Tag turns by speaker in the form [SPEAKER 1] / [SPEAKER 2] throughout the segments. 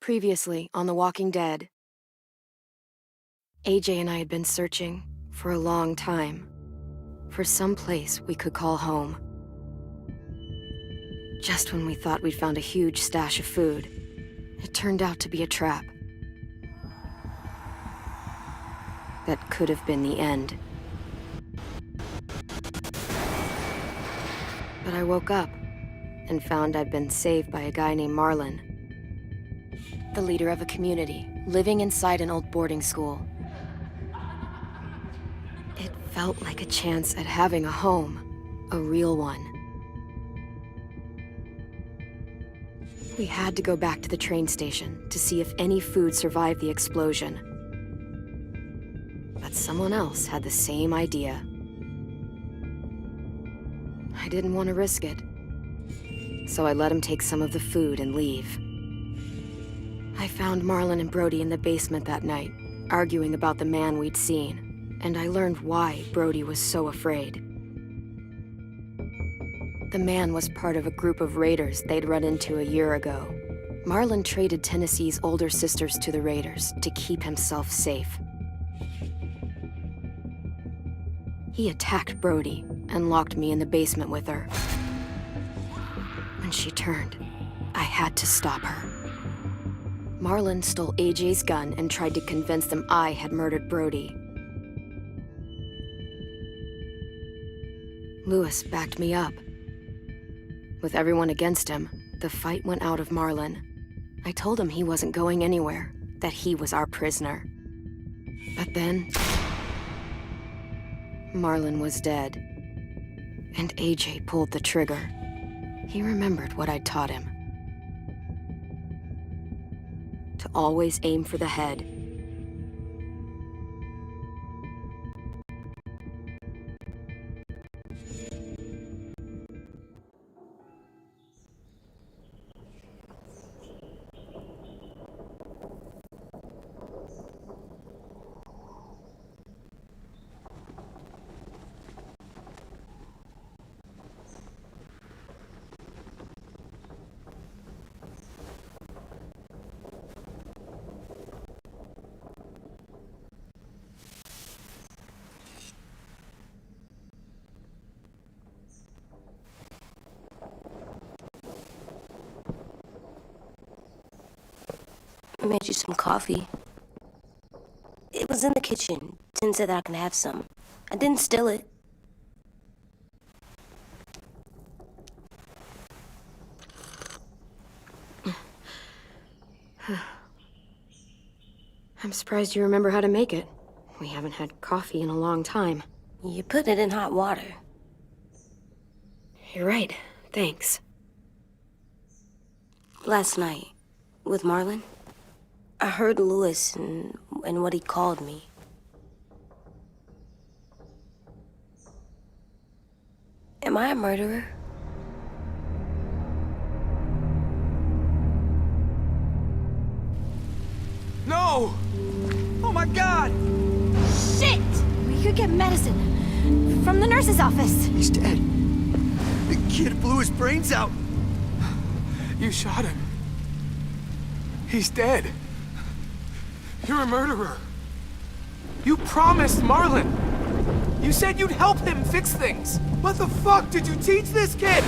[SPEAKER 1] Previously on The Walking Dead, AJ and I had been searching for a long time for some place we could call home. Just when we thought we'd found a huge stash of food, it turned out to be a trap. That could have been the end. But I woke up and found I'd been saved by a guy named Marlon, the leader of a community living inside an old boarding school. It felt like a chance at having a home, a real one. We had to go back to the train station to see if any food survived the explosion. But someone else had the same idea. I didn't want to risk it, so I let him take some of the food and leave. I found Marlon and Brody in the basement that night, arguing about the man we'd seen, and I learned why Brody was so afraid. The man was part of a group of raiders they'd run into a year ago. Marlon traded Tennessee's older sisters to the raiders to keep himself safe. He attacked Brody and locked me in the basement with her. When she turned, I had to stop her. Marlon stole AJ's gun and tried to convince them I had murdered Brody. Lewis backed me up. With everyone against him, the fight went out of Marlon. I told him he wasn't going anywhere, that he was our prisoner. But then, Marlon was dead, and AJ pulled the trigger. He remembered what I'd taught him. To always aim for the head.
[SPEAKER 2] I made you some coffee. It was in the kitchen. Tin said that I can have some. I didn't steal it.
[SPEAKER 1] I'm surprised you remember how to make it. We haven't had coffee in a long time.
[SPEAKER 2] You put it in hot water.
[SPEAKER 1] You're right. Thanks.
[SPEAKER 2] Last night, with Marlon, I heard Lewis and what he called me. Am I a murderer?
[SPEAKER 3] No! Oh my God!
[SPEAKER 4] Shit! We could get medicine from the nurse's office.
[SPEAKER 3] He's dead. The kid blew his brains out. You shot him. He's dead. You're a murderer. You promised Marlon. You said you'd help him fix things. What the fuck did you teach this kid?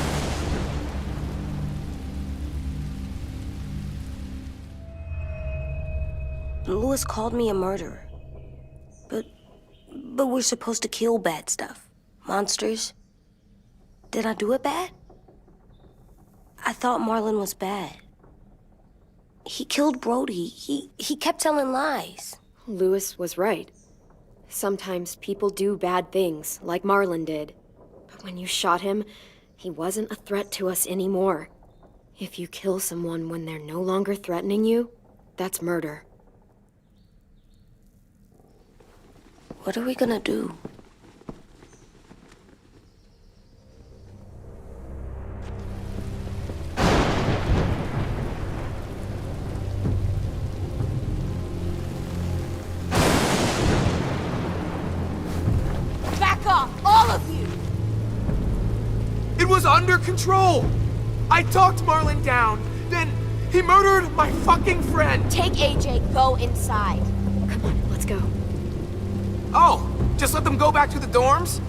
[SPEAKER 2] Lewis called me a murderer. But we're supposed to kill bad stuff. Monsters. Did I do it bad? I thought Marlon was bad. He killed Brody. He kept telling lies.
[SPEAKER 1] Lewis was right. Sometimes people do bad things, like Marlon did. But when you shot him, he wasn't a threat to us anymore. If you kill someone when they're no longer threatening you, that's murder.
[SPEAKER 2] What are we gonna do?
[SPEAKER 4] Back off, all of you!
[SPEAKER 3] It was under control. I talked Marlon down, then He murdered my fucking friend!
[SPEAKER 4] Take AJ, go inside.
[SPEAKER 1] Come on, let's go.
[SPEAKER 3] Oh, just let them go back to the dorms?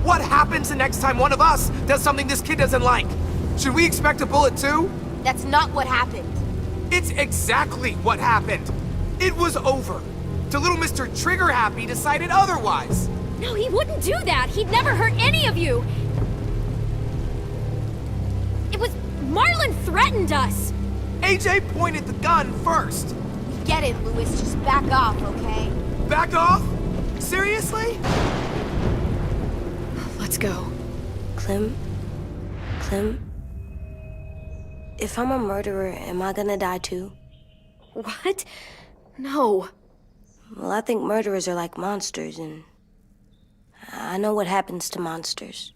[SPEAKER 3] What happens the next time one of us does something this kid doesn't like? Should we expect a bullet too?
[SPEAKER 4] That's not what happened.
[SPEAKER 3] It's exactly what happened. It was over. Till little Mr. Trigger Happy decided otherwise.
[SPEAKER 4] No, he wouldn't do that. He'd never hurt any of you. It was... Marlon threatened us.
[SPEAKER 3] AJ pointed the gun first.
[SPEAKER 4] We get it, Louis. Just back off, okay?
[SPEAKER 3] Back off? Seriously?
[SPEAKER 1] Let's go.
[SPEAKER 2] Clem? If I'm a murderer, am I gonna die too?
[SPEAKER 1] What? No.
[SPEAKER 2] Well, I think murderers are like monsters, and I know what happens to monsters.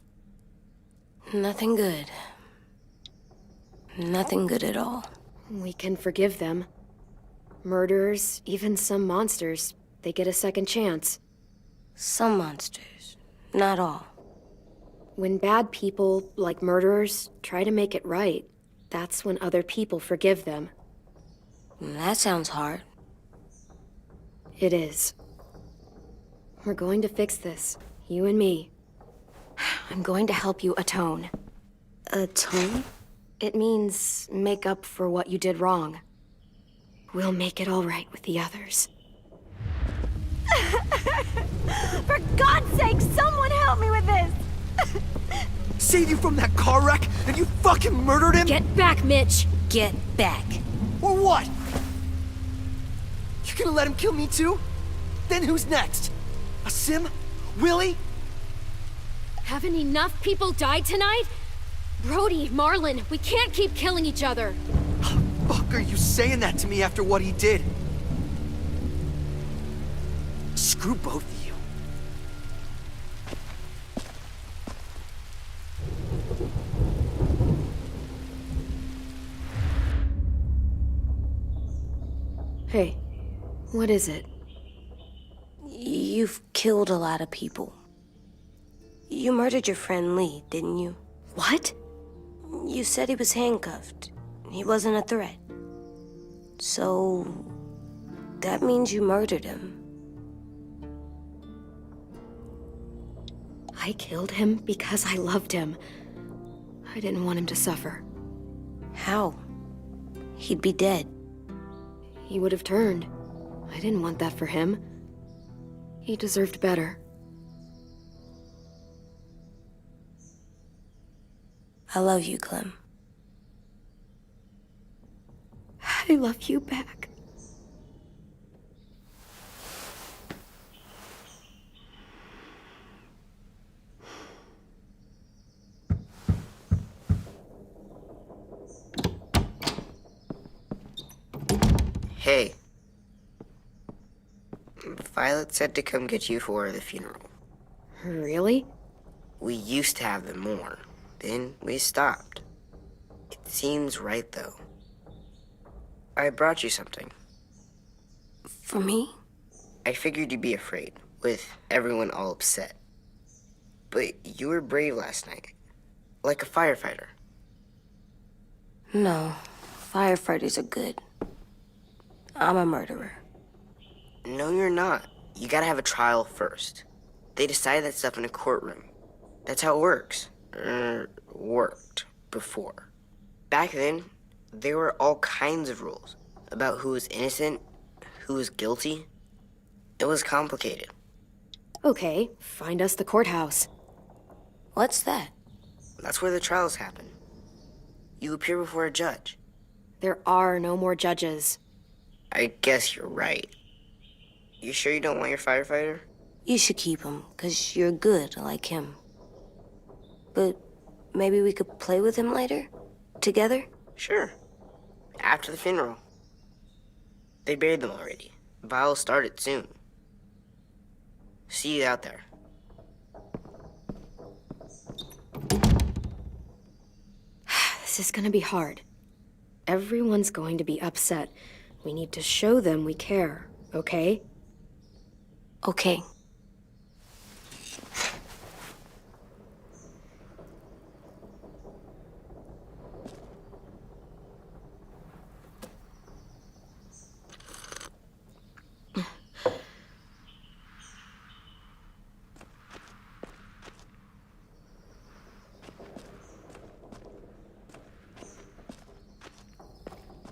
[SPEAKER 2] Nothing good. Nothing good at all.
[SPEAKER 1] We can forgive them. Murderers, even some monsters, they get a second chance.
[SPEAKER 2] Some monsters, not all.
[SPEAKER 1] When bad people, like murderers, try to make it right, that's when other people forgive them.
[SPEAKER 2] That sounds hard.
[SPEAKER 1] It is. We're going to fix this, you and me. I'm going to help you atone.
[SPEAKER 2] Atone?
[SPEAKER 1] It means make up for what you did wrong. We'll make it all right with the others.
[SPEAKER 4] For God's sake, someone help me with this!
[SPEAKER 3] Saved you from that car wreck, and you fucking murdered him?
[SPEAKER 4] Get back, Mitch!
[SPEAKER 2] Get back.
[SPEAKER 3] Or what? You gonna let him kill me too? Then who's next? A Sim? Willie?
[SPEAKER 4] Haven't enough people died tonight? Brody, Marlon, we can't keep killing each other.
[SPEAKER 3] Fuck are you saying that to me after what he did? Screw both of you.
[SPEAKER 1] Hey, what is it?
[SPEAKER 2] You've killed a lot of people. You murdered your friend Lee, didn't you?
[SPEAKER 1] What?
[SPEAKER 2] You said he was handcuffed. He wasn't a threat. So... that means you murdered him.
[SPEAKER 1] I killed him because I loved him. I didn't want him to suffer.
[SPEAKER 2] How? He'd be dead.
[SPEAKER 1] He would have turned. I didn't want that for him. He deserved better.
[SPEAKER 2] I love you, Clem.
[SPEAKER 1] I love you back.
[SPEAKER 5] Hey. Violet said to come get you for the funeral.
[SPEAKER 1] Really?
[SPEAKER 5] We used to have them more. Then we stopped. It seems right, though. I brought you something.
[SPEAKER 2] For me?
[SPEAKER 5] I figured you'd be afraid, with everyone all upset. But you were brave last night. Like a firefighter.
[SPEAKER 2] No. Firefighters are good. I'm a murderer.
[SPEAKER 5] No, you're not. You gotta have a trial first. They decide that stuff in a courtroom. That's how it works. Worked before. Back then, there were all kinds of rules about who was innocent, who was guilty. It was complicated.
[SPEAKER 1] Okay, find us the courthouse.
[SPEAKER 2] What's that?
[SPEAKER 5] That's where the trials happen. You appear before a judge.
[SPEAKER 1] There are no more judges.
[SPEAKER 5] I guess you're right. You sure you don't want your firefighter?
[SPEAKER 2] You should keep him, 'cause you're good like him. But maybe we could play with him later? Together?
[SPEAKER 5] Sure. After the funeral. They buried them already. Vile'll start it soon. See you out there.
[SPEAKER 1] This is gonna be hard. Everyone's going to be upset. We need to show them we care, okay?
[SPEAKER 2] Okay.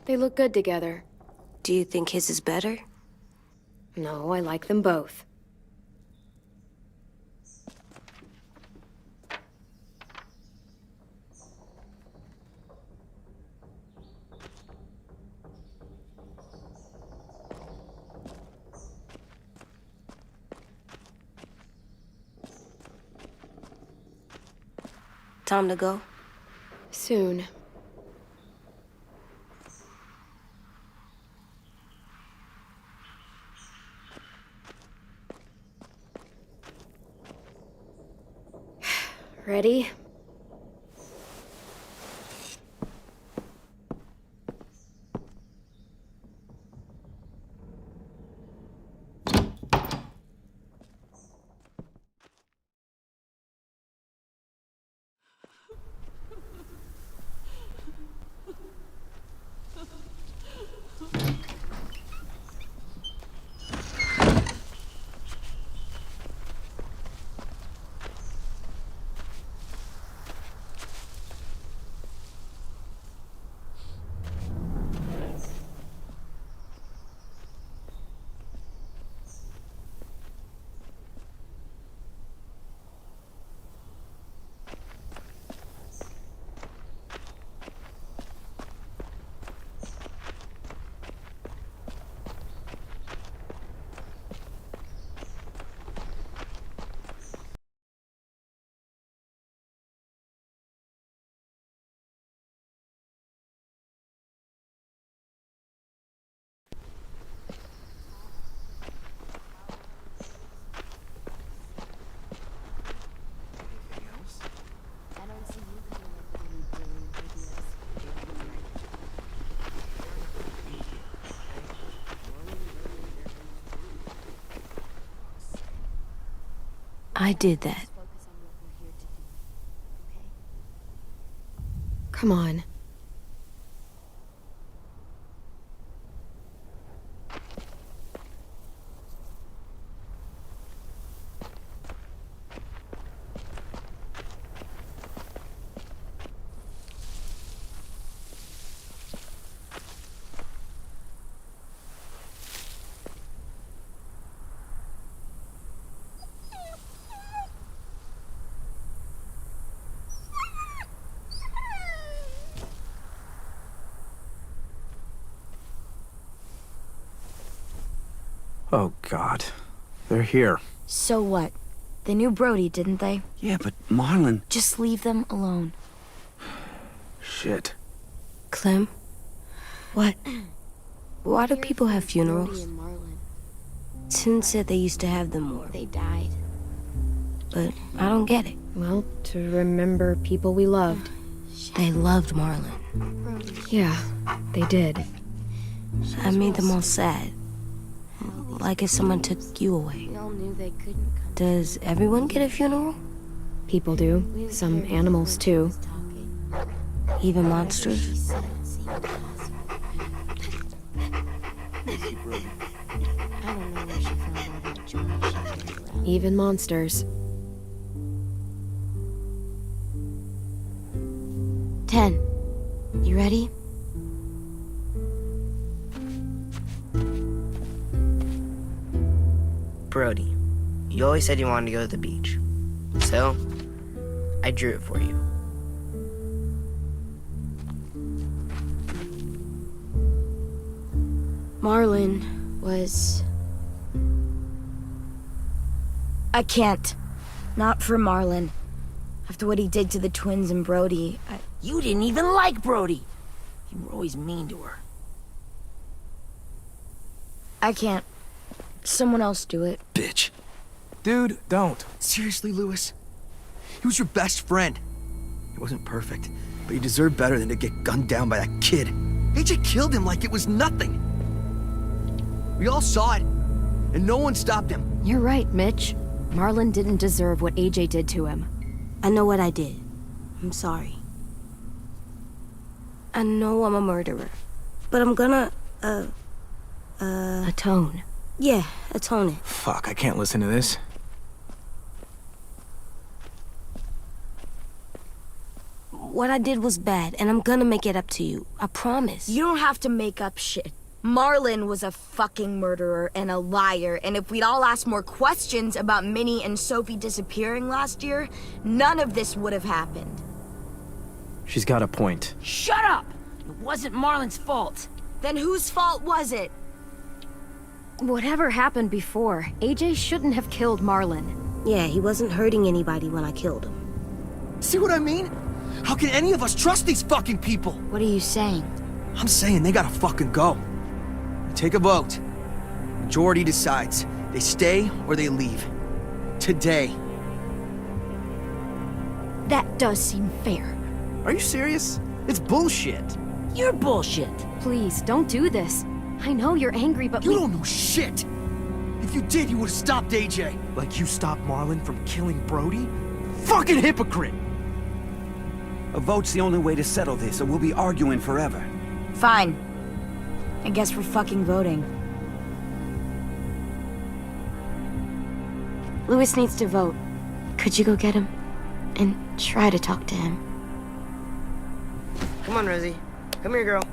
[SPEAKER 1] They look good together.
[SPEAKER 2] Do you think his is better?
[SPEAKER 1] No, I like them both.
[SPEAKER 2] Time to go?
[SPEAKER 1] Soon. Ready?
[SPEAKER 2] I did that.
[SPEAKER 1] Come on.
[SPEAKER 3] Oh, God. They're here.
[SPEAKER 6] So what? They knew Brody, didn't they?
[SPEAKER 7] Yeah, but Marlon...
[SPEAKER 6] Just leave them alone.
[SPEAKER 3] Shit.
[SPEAKER 2] Clem?
[SPEAKER 6] What?
[SPEAKER 2] Why do people have funerals?
[SPEAKER 6] And Marlon.
[SPEAKER 2] Tin said they used to have them more,
[SPEAKER 6] They died.
[SPEAKER 2] but I don't get it.
[SPEAKER 1] Well, to remember people we loved.
[SPEAKER 2] They loved Marlon.
[SPEAKER 1] Yeah, they did.
[SPEAKER 2] I made them all sad. Like if someone took you away.
[SPEAKER 6] We all knew they couldn't come.
[SPEAKER 2] Does everyone get a funeral?
[SPEAKER 1] People do. Some animals, too.
[SPEAKER 2] Even monsters?
[SPEAKER 6] She said it seemed possible. I don't know where she found all that junk she carried around.
[SPEAKER 1] Even monsters.
[SPEAKER 6] 10. You ready?
[SPEAKER 5] Brody, you always said you wanted to go to the beach. So, I drew it for you.
[SPEAKER 6] Marlon was... I can't. Not for Marlon. After what he did to the twins and Brody,
[SPEAKER 8] You didn't even like Brody. You were always mean to her.
[SPEAKER 6] I can't. Someone else do it.
[SPEAKER 7] Bitch.
[SPEAKER 3] Dude, don't.
[SPEAKER 7] Seriously, Lewis? He was your best friend. He wasn't perfect, but he deserved better than to get gunned down by that kid. AJ killed him like it was nothing. We all saw it, and no one stopped him.
[SPEAKER 1] You're right, Mitch. Marlon didn't deserve what AJ did to him.
[SPEAKER 2] I know what I did. I'm sorry. I know I'm a murderer. But I'm gonna,
[SPEAKER 1] Atone.
[SPEAKER 2] yeah, atone it.
[SPEAKER 3] Fuck, I can't listen to this.
[SPEAKER 2] what I did was bad, and I'm gonna make it up to you. I promise.
[SPEAKER 6] You don't have to make up shit. Marlon was a fucking murderer and a liar, and if we'd all asked more questions about Minnie and Sophie disappearing last year, none of this would have happened.
[SPEAKER 9] She's got a point.
[SPEAKER 8] Shut up! It wasn't Marlon's fault.
[SPEAKER 6] Then whose fault was it?
[SPEAKER 4] Whatever happened before, AJ shouldn't have killed Marlon.
[SPEAKER 2] Yeah, he wasn't hurting anybody when I killed him.
[SPEAKER 7] See what I mean? How can any of us trust these fucking people?
[SPEAKER 6] What are you saying?
[SPEAKER 7] I'm saying they gotta fucking go. We take a vote. Majority decides. They stay or they leave. Today.
[SPEAKER 4] That does seem fair.
[SPEAKER 9] Are you serious? It's bullshit.
[SPEAKER 8] You're bullshit.
[SPEAKER 4] Please, don't do this. I know you're angry, but
[SPEAKER 7] You don't know shit! If you did, you would've stopped AJ.
[SPEAKER 9] Like you stopped Marlon from killing Brody? Fucking hypocrite!
[SPEAKER 10] A vote's the only way to settle this, or we'll be arguing forever.
[SPEAKER 6] Fine. I guess we're fucking voting. Louis needs to vote. Could you go get him? And try to talk to him.
[SPEAKER 5] Come on, Rosie. Come here, girl.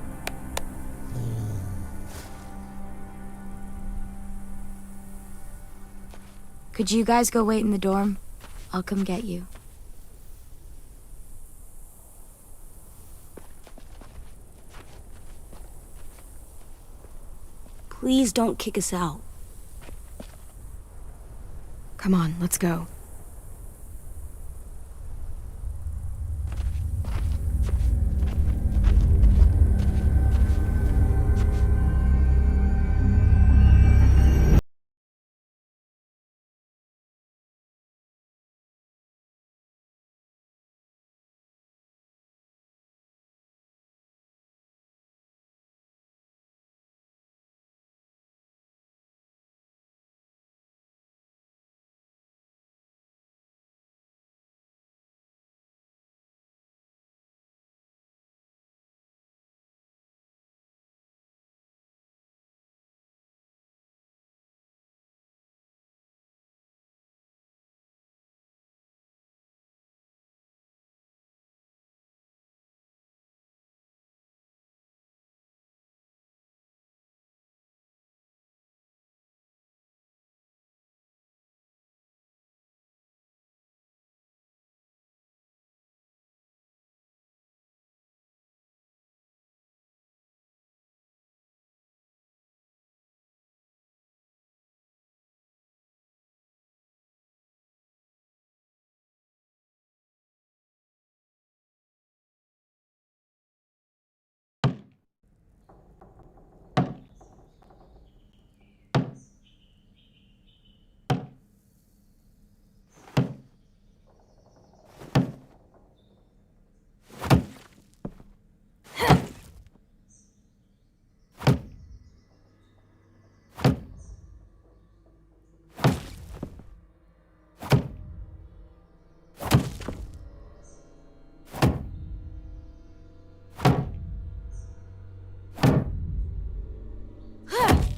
[SPEAKER 6] Could you guys go wait in the dorm? I'll come get you.
[SPEAKER 2] Please don't kick us out.
[SPEAKER 1] Come on, let's go.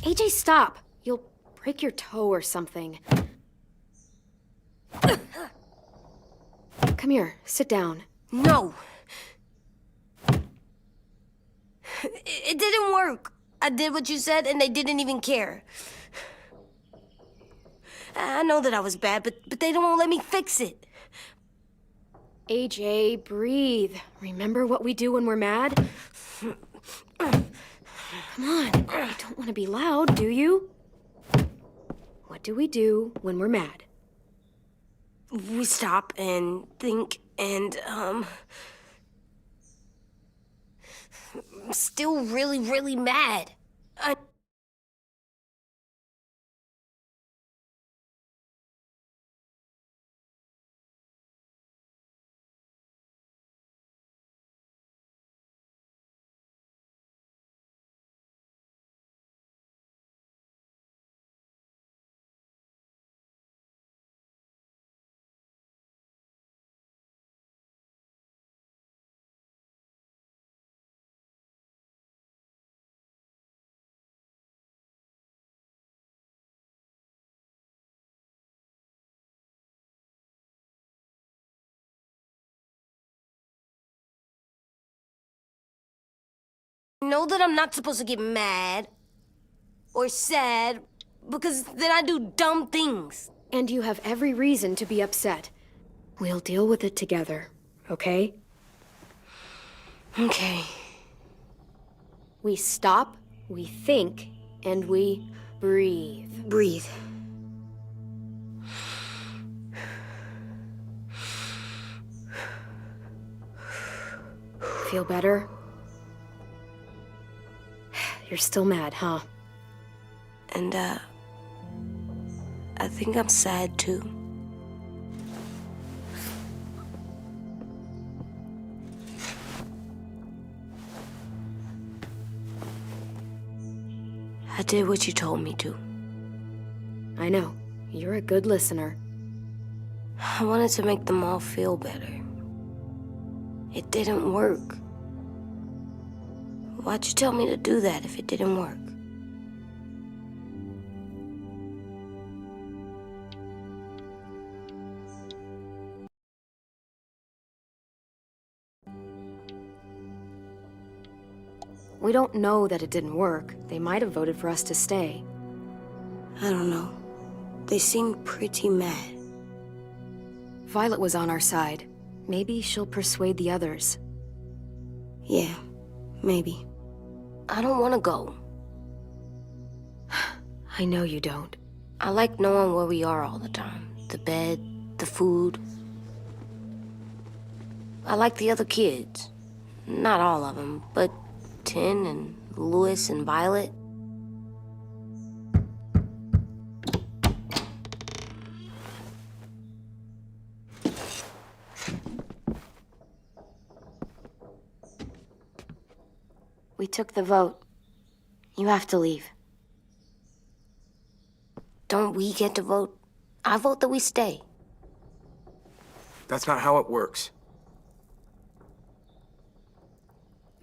[SPEAKER 1] AJ, stop! You'll break your toe or something. Come here, sit down.
[SPEAKER 2] No! It didn't work. I did what you said, and they didn't even care. I know that I was bad, but they don't let me fix it.
[SPEAKER 1] AJ, breathe. Remember what we do when we're mad? Come on, you don't want to be loud, do you? What do we do when we're mad?
[SPEAKER 2] We stop and think and, I'm still really, really mad. know that I'm not supposed to get mad or sad because then I do dumb things.
[SPEAKER 4] And you have every reason to be upset. We'll deal with it together, okay?
[SPEAKER 2] Okay.
[SPEAKER 4] We stop, we think, and we breathe.
[SPEAKER 2] Breathe.
[SPEAKER 4] Feel better? You're still mad, huh?
[SPEAKER 2] And, I think I'm sad too. I did what you told me to.
[SPEAKER 4] I know. You're a good listener.
[SPEAKER 2] I wanted to make them all feel better. It didn't work. Why'd you tell me to do that if it didn't work?
[SPEAKER 4] We don't know that it didn't work. They might have voted for us to stay.
[SPEAKER 2] I don't know. They seemed pretty mad.
[SPEAKER 4] Violet was on our side. Maybe she'll persuade the others.
[SPEAKER 2] Yeah, maybe. I don't want to go.
[SPEAKER 4] I know you don't.
[SPEAKER 2] I like knowing where we are all the time. The bed, the food. I like the other kids. Not all of them, but Tin and Louis and Violet. We took the vote. You have to leave. Don't we get to vote? I vote that we stay.
[SPEAKER 3] That's not how it works.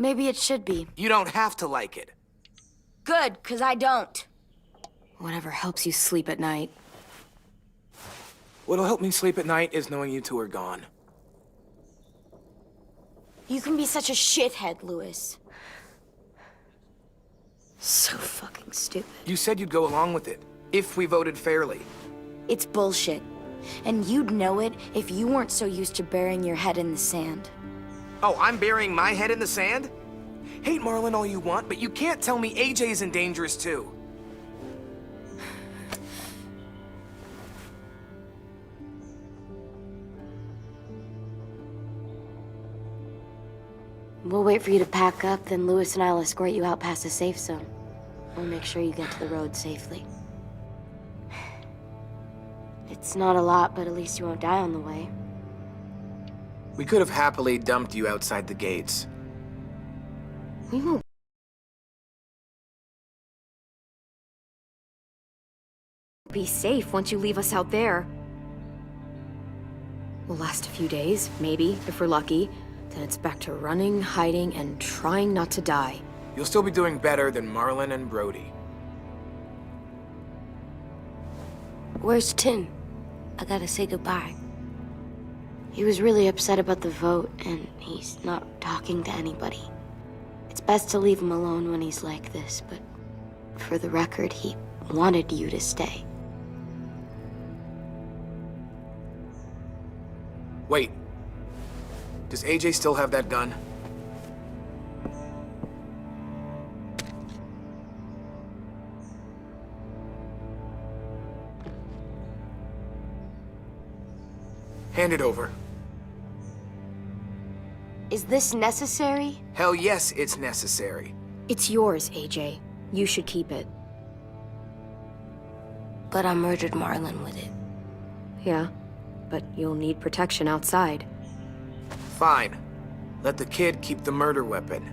[SPEAKER 6] Maybe it should be.
[SPEAKER 3] You don't have to like it.
[SPEAKER 6] Good, 'cause I don't.
[SPEAKER 1] Whatever helps you sleep at night.
[SPEAKER 3] What'll help me sleep at night is knowing you two are gone.
[SPEAKER 6] You can be such a shithead, Louis.
[SPEAKER 2] So fucking stupid.
[SPEAKER 3] You said you'd go along with it, if we voted fairly.
[SPEAKER 6] It's bullshit. And you'd know it if you weren't so used to burying your head in the sand.
[SPEAKER 3] Oh, I'm burying my head in the sand? Hate Marlin all you want, but you can't tell me AJ's in dangerous too.
[SPEAKER 2] We'll wait for you to pack up, then Louis and I'll escort you out past the safe zone. We'll make sure you get to the road safely. It's not a lot, but at least you won't die on the way.
[SPEAKER 3] We could have happily dumped you outside the gates.
[SPEAKER 1] We won't
[SPEAKER 4] Be safe once you leave us out there.
[SPEAKER 1] We'll last a few days, maybe, if we're lucky. Then it's back to running, hiding, and trying not to die.
[SPEAKER 3] You'll still be doing better than Marlin and Brody.
[SPEAKER 2] Where's Tin? I gotta say goodbye. He was really upset about the vote, and he's not talking to anybody. It's best to leave him alone when he's like this, but for the record, he wanted you to stay.
[SPEAKER 3] Wait. Does AJ still have that gun? Hand it over.
[SPEAKER 2] Is this necessary?
[SPEAKER 3] Hell yes, it's necessary.
[SPEAKER 1] It's yours, AJ. You should keep it.
[SPEAKER 2] But I murdered Marlin with it.
[SPEAKER 1] Yeah, but you'll need protection outside.
[SPEAKER 3] Fine. Let the kid keep the murder weapon.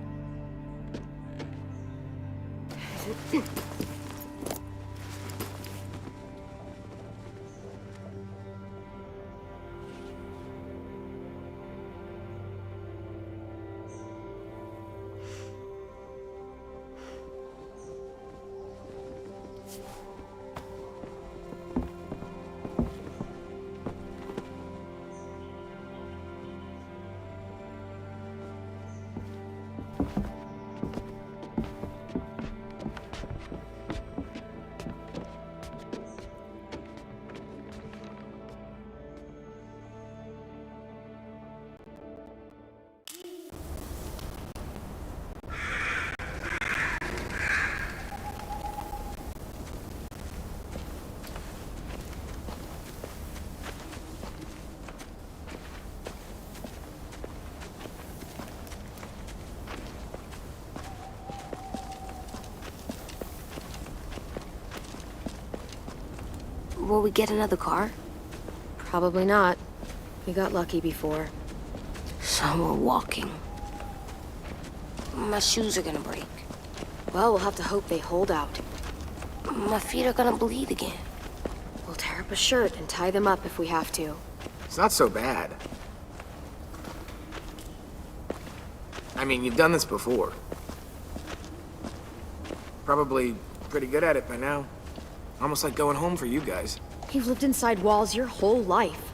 [SPEAKER 2] Will we get another car?
[SPEAKER 1] Probably not. We got lucky before.
[SPEAKER 2] So we're walking. My shoes are gonna break.
[SPEAKER 1] Well, we'll have to hope they hold out.
[SPEAKER 2] My feet are gonna bleed again.
[SPEAKER 1] We'll tear up a shirt and tie them up if we have to.
[SPEAKER 3] It's not so bad. I mean, you've done this before. Probably pretty good at it by now. Almost like going home for you guys.
[SPEAKER 1] You've lived inside walls your whole life.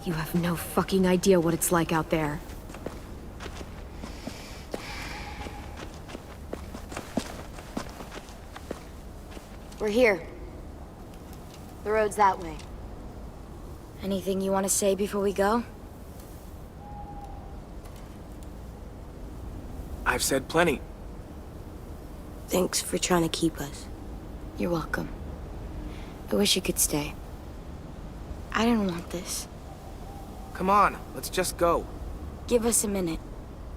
[SPEAKER 1] You have no fucking idea what it's like out there. We're here. The road's that way.
[SPEAKER 6] Anything you want to say before we go?
[SPEAKER 3] I've said plenty.
[SPEAKER 2] Thanks for trying to keep us.
[SPEAKER 6] You're welcome. I wish you could stay. I didn't want this.
[SPEAKER 3] Come on, let's just go.
[SPEAKER 6] Give us a minute,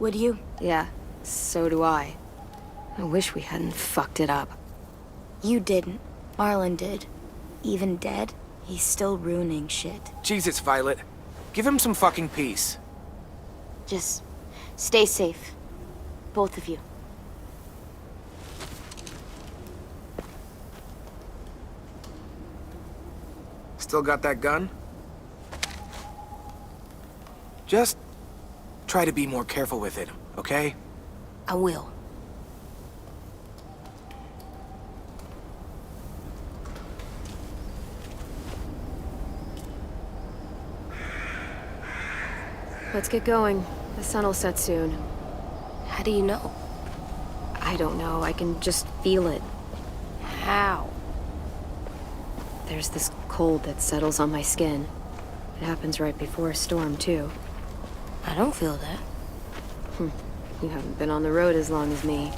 [SPEAKER 6] would you?
[SPEAKER 1] Yeah, so do I. I wish we hadn't fucked it up.
[SPEAKER 6] You didn't. Marlon did. Even dead, he's still ruining shit.
[SPEAKER 3] Jesus, Violet. Give him some fucking peace.
[SPEAKER 6] Just stay safe. Both of you.
[SPEAKER 3] Still got that gun? Just try to be more careful with it, okay?
[SPEAKER 2] I will.
[SPEAKER 1] Let's get going. The sun will set soon.
[SPEAKER 2] How do you know?
[SPEAKER 1] I don't know. I can just feel it.
[SPEAKER 2] How?
[SPEAKER 1] There's this cold that settles on my skin. It happens right before a storm, too.
[SPEAKER 2] I don't feel that.
[SPEAKER 1] You haven't been on the road as long as me.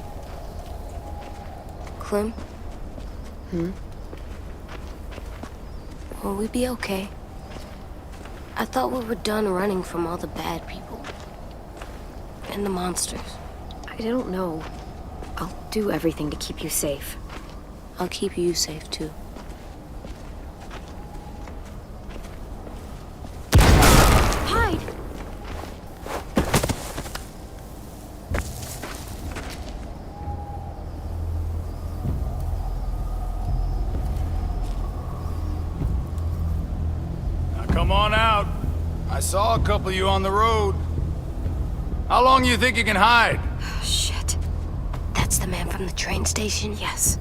[SPEAKER 2] Clem?
[SPEAKER 1] Hmm?
[SPEAKER 2] Will we be okay? I thought we were done running from all the bad people. And the monsters.
[SPEAKER 1] I don't know. I'll do everything to keep you safe.
[SPEAKER 2] I'll keep you safe, too.
[SPEAKER 1] Hide!
[SPEAKER 11] Now come on out. I saw a couple of you on the road. How long do you think you can hide?
[SPEAKER 1] Shit.
[SPEAKER 2] That's the man from the train station?
[SPEAKER 1] Yes.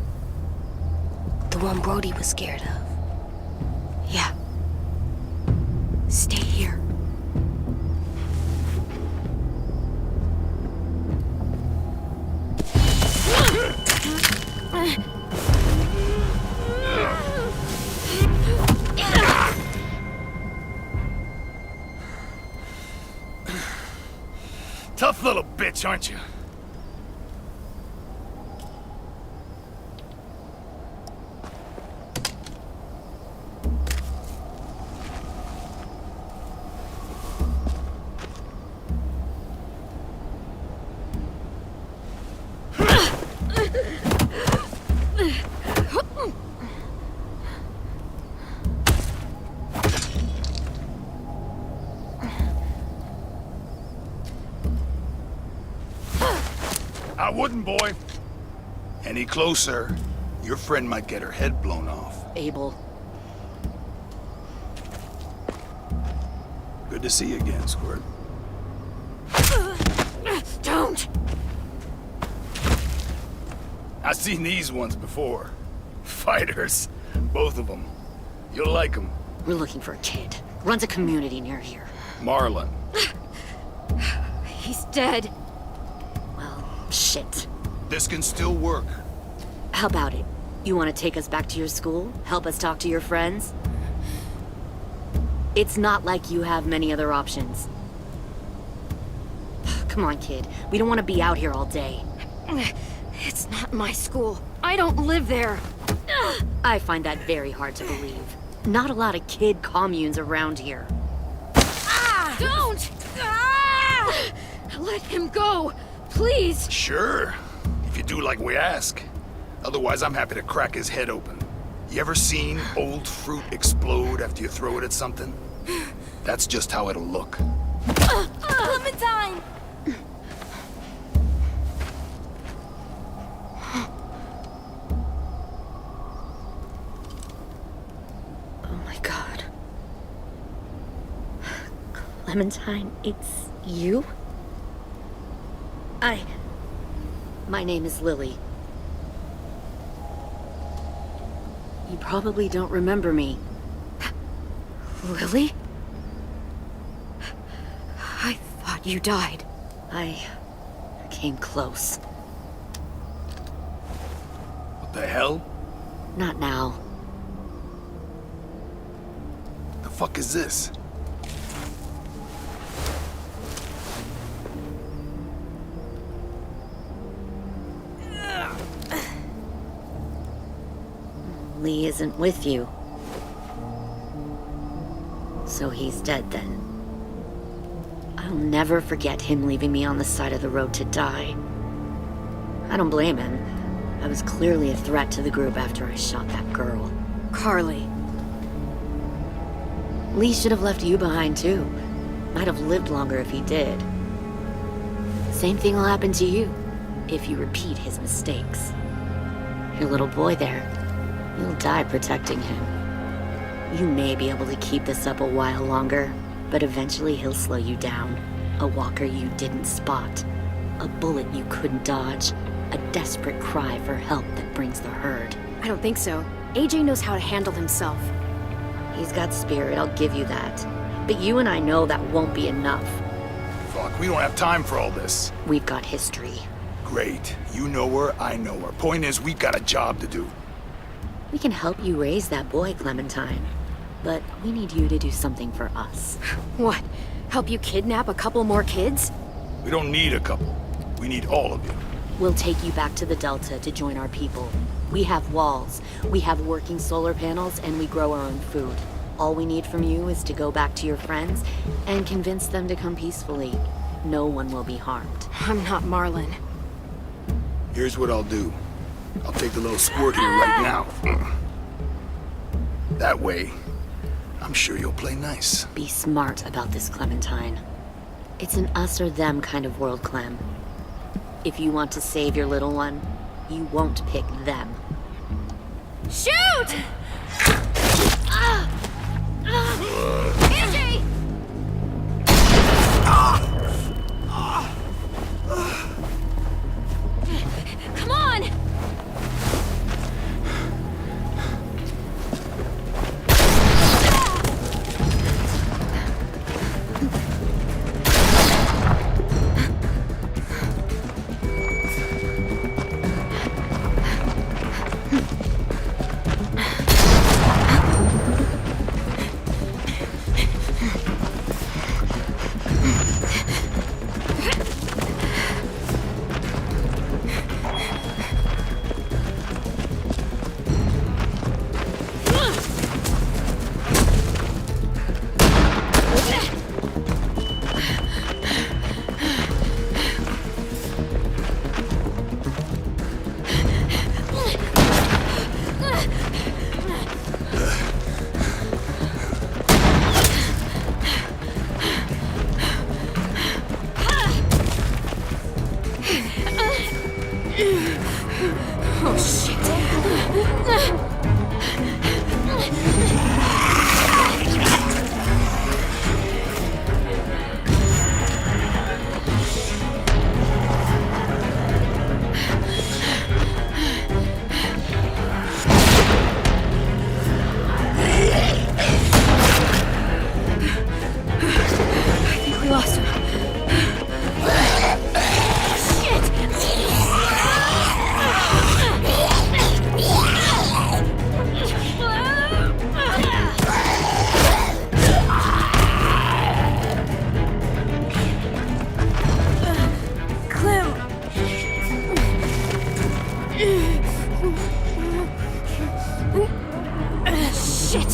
[SPEAKER 2] The one Brody was scared of.
[SPEAKER 1] Yeah. Stay here.
[SPEAKER 11] Tough little bitch, aren't you? I wouldn't, boy. Any closer, your friend might get her head blown off.
[SPEAKER 8] Abel.
[SPEAKER 11] Good to see you again, Squirt.
[SPEAKER 1] Don't!
[SPEAKER 11] I've seen these ones before. Fighters. Both of them. You'll like them.
[SPEAKER 8] We're looking for a kid. Runs a community near here.
[SPEAKER 11] Marlon.
[SPEAKER 1] He's dead.
[SPEAKER 8] Well, shit.
[SPEAKER 11] This can still work.
[SPEAKER 8] How about it? You want to take us back to your school? Help us talk to your friends? It's not like you have many other options. Come on, kid. We don't want to be out here all day.
[SPEAKER 1] It's not my school. I don't live there.
[SPEAKER 8] I find that very hard to believe. Not a lot of kid communes around here.
[SPEAKER 1] Don't! Let him go, please.
[SPEAKER 11] Sure. If you do like we ask. Otherwise, I'm happy to crack his head open. You ever seen old fruit explode after you throw it at something? That's just how it'll look.
[SPEAKER 2] Clementine!
[SPEAKER 8] Oh my god. Clementine, it's you? My name is Lily. You probably don't remember me.
[SPEAKER 1] Lily? I thought you died.
[SPEAKER 8] I came close.
[SPEAKER 11] What the hell?
[SPEAKER 8] Not now.
[SPEAKER 11] The fuck is this?
[SPEAKER 8] Lee isn't with you. So he's dead then. I'll never forget him leaving me on the side of the road to die. I don't blame him. I was clearly a threat to the group after I shot that girl.
[SPEAKER 1] Carly.
[SPEAKER 8] Lee should have left you behind too. Might have lived longer if he did. Same thing will happen to you if you repeat his mistakes. Your little boy there, you'll die protecting him. You may be able to keep this up a while longer, but eventually he'll slow you down. A walker you didn't spot. A bullet you couldn't dodge. A desperate cry for help that brings the herd.
[SPEAKER 1] I don't think so. AJ knows how to handle himself.
[SPEAKER 8] He's got spirit, I'll give you that. But you and I know that won't be enough.
[SPEAKER 11] Fuck, we don't have time for all this.
[SPEAKER 8] We've got history.
[SPEAKER 11] Great. You know her, I know her. Point is, we've got a job to do.
[SPEAKER 8] We can help you raise that boy, Clementine. But we need you to do something for us.
[SPEAKER 1] What? Help you kidnap a couple more kids?
[SPEAKER 11] We don't need a couple. We need all of you.
[SPEAKER 8] We'll take you back to the Delta to join our people. We have walls, we have working solar panels, and we grow our own food. All we need from you is to go back to your friends and convince them to come peacefully. No one will be harmed.
[SPEAKER 1] I'm not Marlon.
[SPEAKER 11] Here's what I'll do. I'll take the little squirt here right now. That way, I'm sure you'll play nice.
[SPEAKER 8] Be smart about this, Clementine. It's an us or them kind of world, Clem. If you want to save your little one, you won't pick them.
[SPEAKER 4] Shoot! Angie! Come on! Oh, shit. I think we lost him. Shit!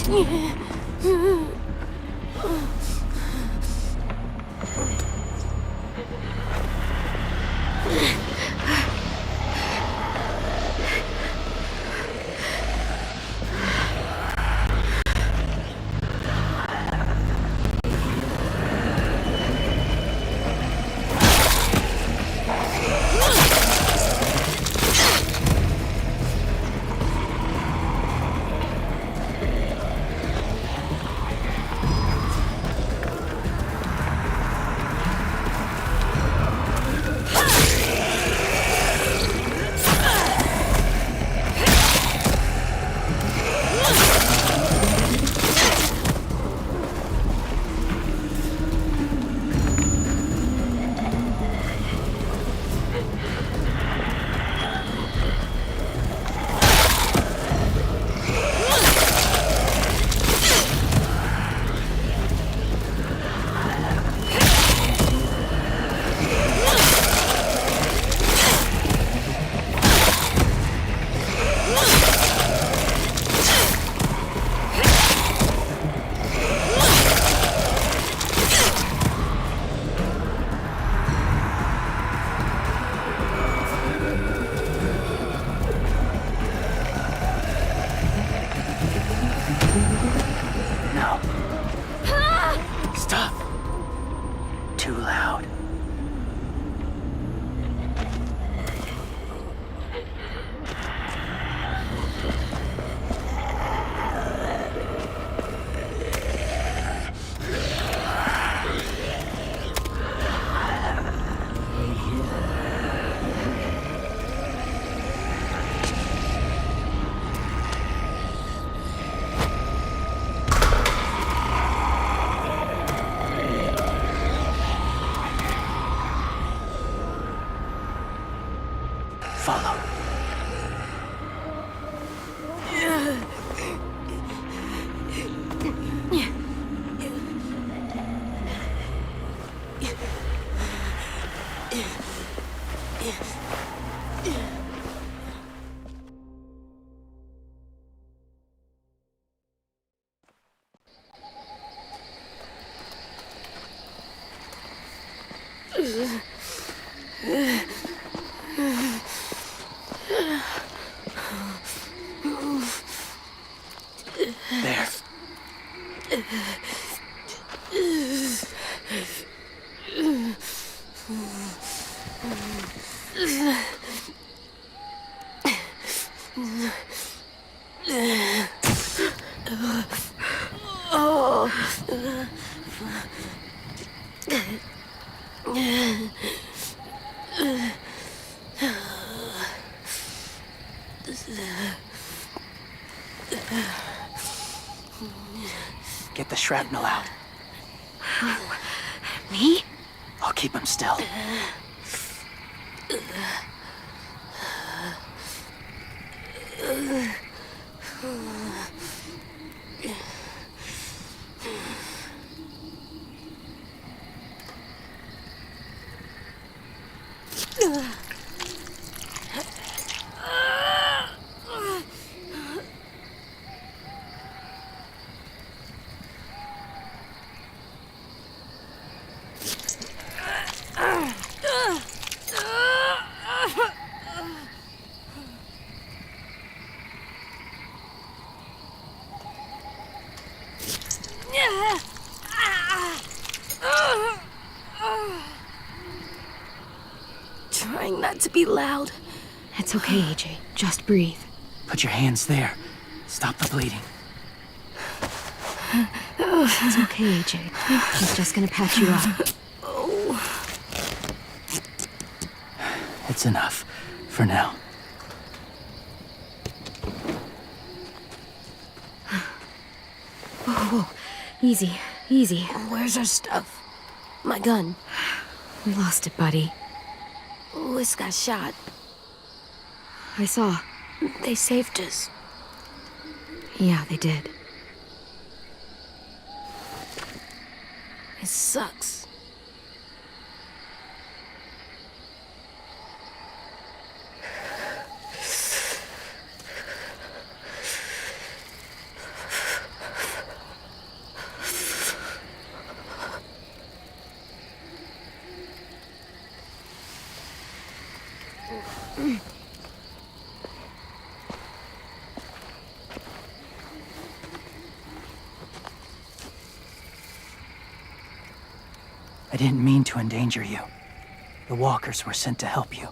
[SPEAKER 9] There. Get the shrapnel out.
[SPEAKER 6] Me?
[SPEAKER 9] I'll keep him still.
[SPEAKER 2] Trying not to be loud.
[SPEAKER 1] It's okay, AJ. Just breathe.
[SPEAKER 9] Put your hands there. Stop the bleeding.
[SPEAKER 1] It's okay, AJ. She's just gonna patch you up.
[SPEAKER 9] It's enough. For now.
[SPEAKER 1] Whoa. Easy. Easy.
[SPEAKER 2] Where's our stuff? My gun.
[SPEAKER 1] We lost it, buddy.
[SPEAKER 2] Louis got shot.
[SPEAKER 1] I saw.
[SPEAKER 2] They saved us.
[SPEAKER 1] Yeah, they did.
[SPEAKER 2] It sucks.
[SPEAKER 9] I didn't mean to endanger you. The walkers were sent to help you.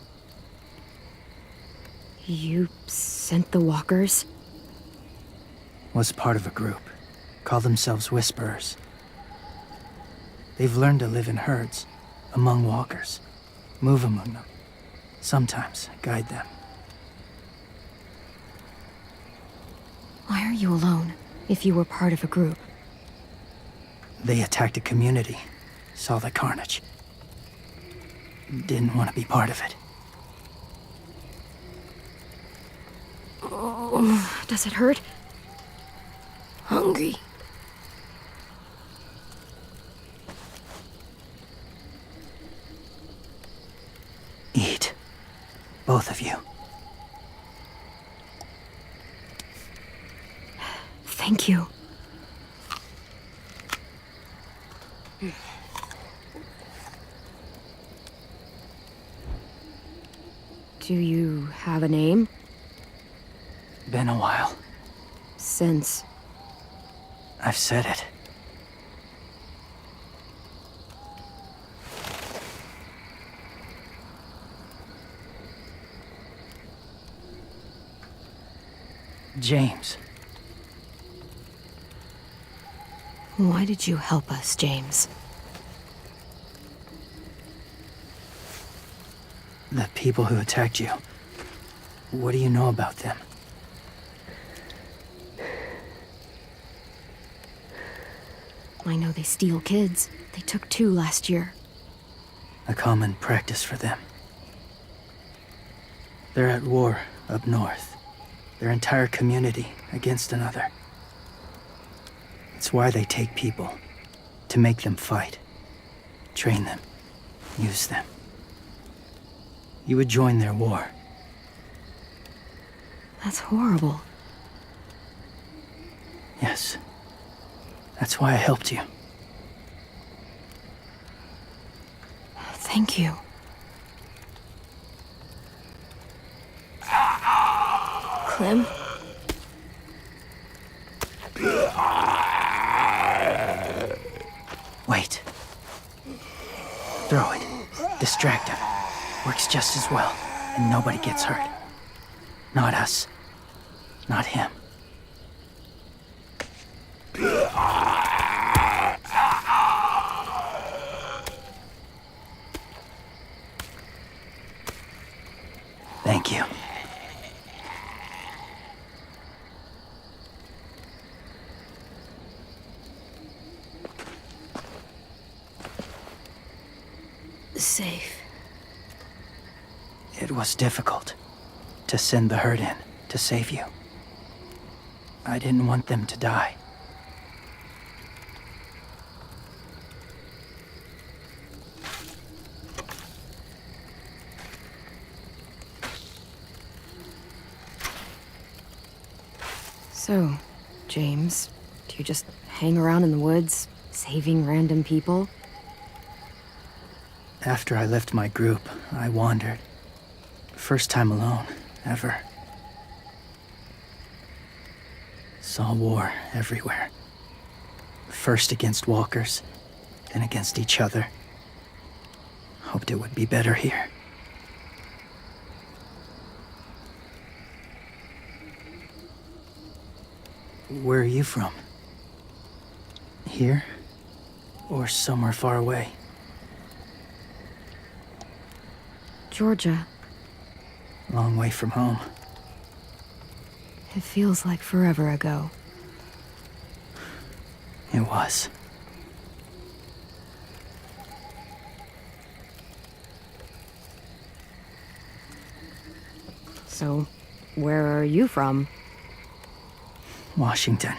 [SPEAKER 1] You sent the walkers?
[SPEAKER 9] Was part of a group. Call themselves Whisperers. They've learned to live in herds, among walkers. Move among them. Sometimes guide them.
[SPEAKER 1] Why are you alone, if you were part of a group?
[SPEAKER 9] They attacked a community. Saw the carnage. Didn't want to be part of it.
[SPEAKER 1] Does it hurt?
[SPEAKER 2] Hungry.
[SPEAKER 9] Eat. Both of you.
[SPEAKER 1] Thank you. Do you have a name?
[SPEAKER 9] Been a while.
[SPEAKER 1] Since...
[SPEAKER 9] I've said it. James.
[SPEAKER 1] Why did you help us, James?
[SPEAKER 9] The people who attacked you. What do you know about them?
[SPEAKER 1] I know they steal kids. They took 2 last year.
[SPEAKER 9] A common practice for them. They're at war up north. Their entire community against another. It's why they take people. To make them fight. Train them. Use them. You would join their war.
[SPEAKER 1] That's horrible.
[SPEAKER 9] Yes. That's why I helped you.
[SPEAKER 1] Thank you.
[SPEAKER 2] Clem?
[SPEAKER 9] Wait. Throw it. Distract him. Works just as well, and nobody gets hurt. Not us. Not him. Thank you.
[SPEAKER 2] Safe.
[SPEAKER 9] It was difficult to send the herd in to save you. I didn't want them to die.
[SPEAKER 1] So, James, do you just hang around in the woods, saving random people?
[SPEAKER 9] After I left my group, I wandered. First time alone, ever. Saw war everywhere. First against walkers, then against each other. Hoped it would be better here. Where are you from? Here? Or somewhere far away?
[SPEAKER 1] Georgia.
[SPEAKER 9] Long way from home.
[SPEAKER 1] It feels like forever ago.
[SPEAKER 9] It was.
[SPEAKER 1] So, where are you from?
[SPEAKER 9] Washington.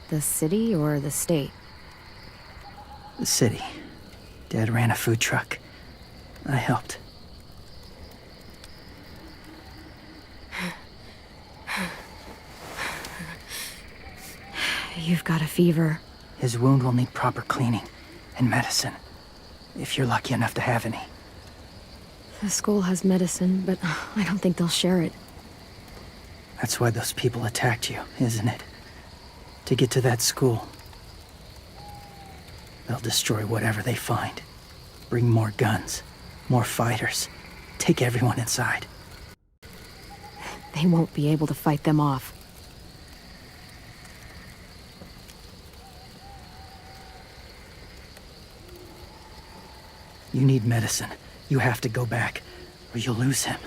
[SPEAKER 1] The city or the state?
[SPEAKER 9] The city. Dad ran a food truck. I helped.
[SPEAKER 1] You've got a fever.
[SPEAKER 9] His wound will need proper cleaning and medicine, if you're lucky enough to have any.
[SPEAKER 1] The school has medicine, but I don't think they'll share it.
[SPEAKER 9] That's why those people attacked you, isn't it? To get to that school. They'll destroy whatever they find. Bring more guns, more fighters. Take everyone inside.
[SPEAKER 1] They won't be able to fight them off.
[SPEAKER 9] You need medicine. You have to go back, or you'll lose him.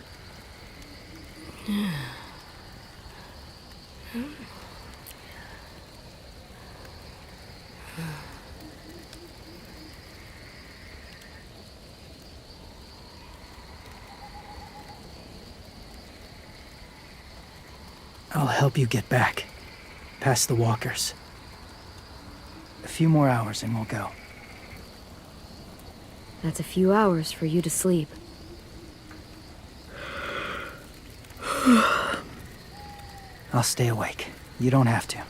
[SPEAKER 9] I'll help you get back, past the walkers. A few more hours and we'll go.
[SPEAKER 1] That's a few hours for you to sleep.
[SPEAKER 9] I'll stay awake. You don't have to.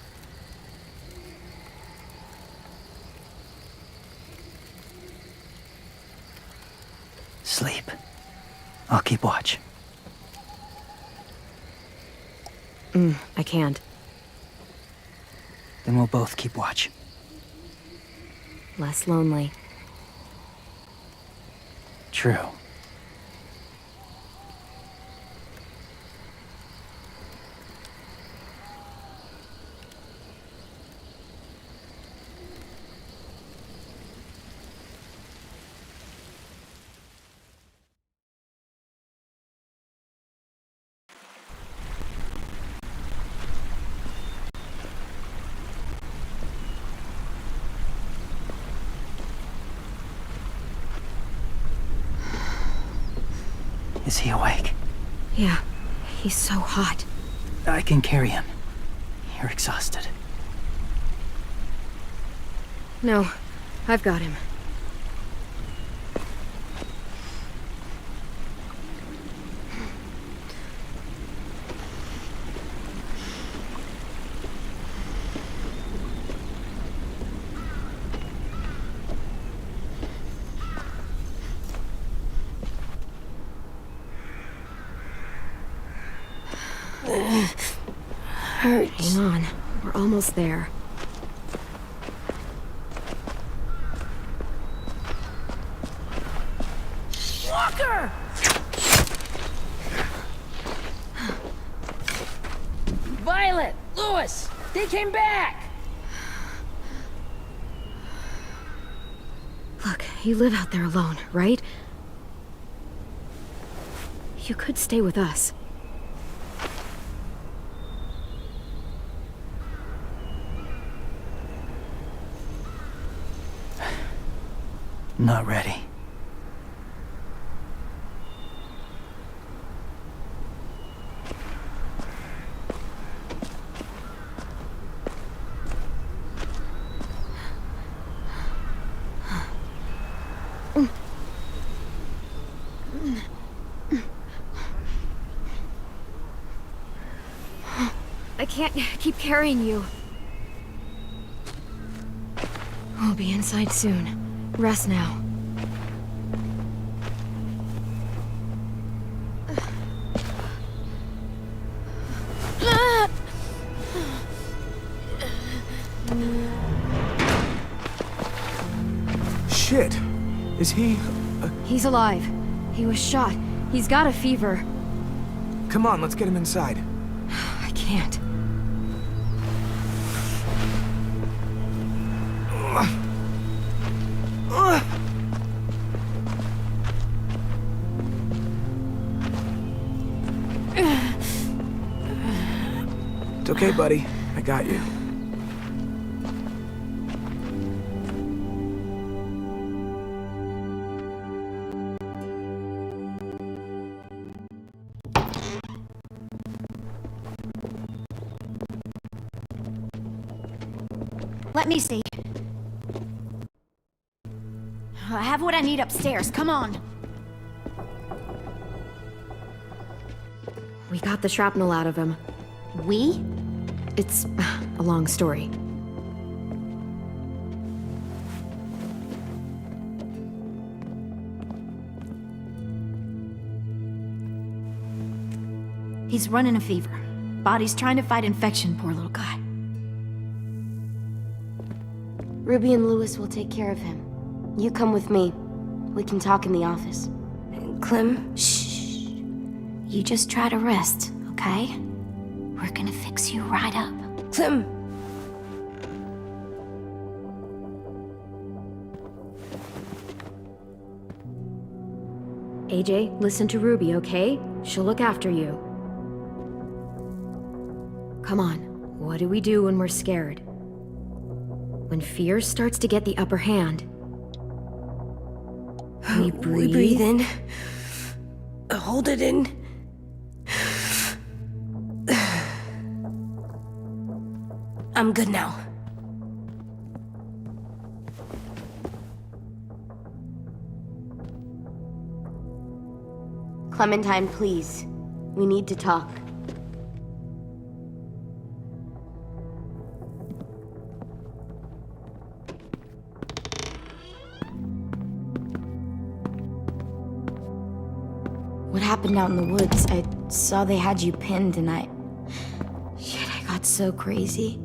[SPEAKER 9] Sleep. I'll keep watch.
[SPEAKER 1] I can't.
[SPEAKER 9] Then we'll both keep watch.
[SPEAKER 1] Less lonely.
[SPEAKER 9] True. Is he awake?
[SPEAKER 1] Yeah, he's so hot.
[SPEAKER 9] I can carry him. You're exhausted.
[SPEAKER 1] No, I've got him.
[SPEAKER 2] hurts.
[SPEAKER 1] Hang on. We're almost there.
[SPEAKER 6] Walker!
[SPEAKER 12] Violet! Lewis! They came back!
[SPEAKER 1] Look, you live out there alone, right? You could stay with us.
[SPEAKER 9] Not ready.
[SPEAKER 1] I can't keep carrying you. We'll be inside soon. Rest now.
[SPEAKER 3] Shit. Is he...
[SPEAKER 1] He's alive. He was shot. He's got a fever.
[SPEAKER 3] Come on, let's get him inside.
[SPEAKER 1] I can't.
[SPEAKER 3] It's okay, buddy. I got you.
[SPEAKER 12] Let me see. I have what I need upstairs. Come on.
[SPEAKER 1] We got the shrapnel out of him.
[SPEAKER 12] We?
[SPEAKER 1] It's a long story.
[SPEAKER 12] He's running a fever. Body's trying to fight infection, poor little guy.
[SPEAKER 2] Ruby and Lewis will take care of him. You come with me. We can talk in the office. Clem, shh. You just try to rest, okay? We're gonna fix you right up. Clem!
[SPEAKER 1] AJ, listen to Ruby, okay? She'll look after you. Come on, what do we do when we're scared? When fear starts to get the upper hand, we breathe.
[SPEAKER 2] We breathe in. Hold it in. I'm good now. Clementine, please. We need to talk. What happened out in the woods? I saw they had you pinned and Shit, I got so crazy.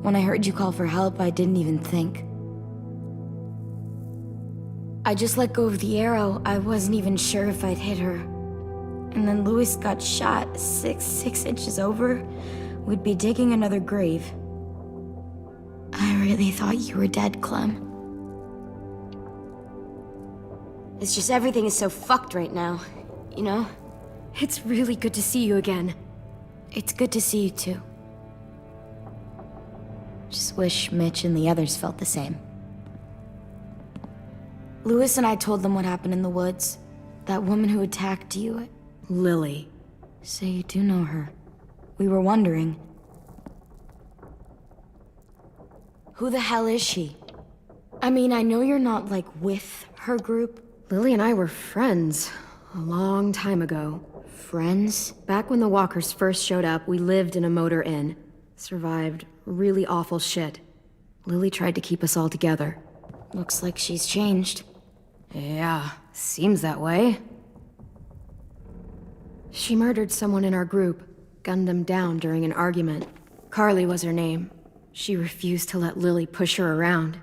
[SPEAKER 2] When I heard you call for help, I didn't even think. I just let go of the arrow. I wasn't even sure if I'd hit her. And then Lewis got shot 6 inches over. We'd be digging another grave. I really thought you were dead, Clem. It's just everything is so fucked right now, you know?
[SPEAKER 1] It's really good to see you again.
[SPEAKER 2] It's good to see you too. Just wish Mitch and the others felt the same. Lewis and I told them what happened in the woods. That woman who attacked you.
[SPEAKER 1] Lily.
[SPEAKER 2] So you do know her. We were wondering. Who the hell is she? I mean, I know you're not, like, with her group.
[SPEAKER 1] Lily and I were friends a long time ago.
[SPEAKER 2] Friends?
[SPEAKER 1] Back when the walkers first showed up, we lived in a motor inn. Survived really awful shit. Lily tried to keep us all together.
[SPEAKER 2] Looks like she's changed.
[SPEAKER 1] Yeah, seems that way. She murdered someone in our group. gunned them down during an argument. Carly was her name. She refused to let Lily push her around.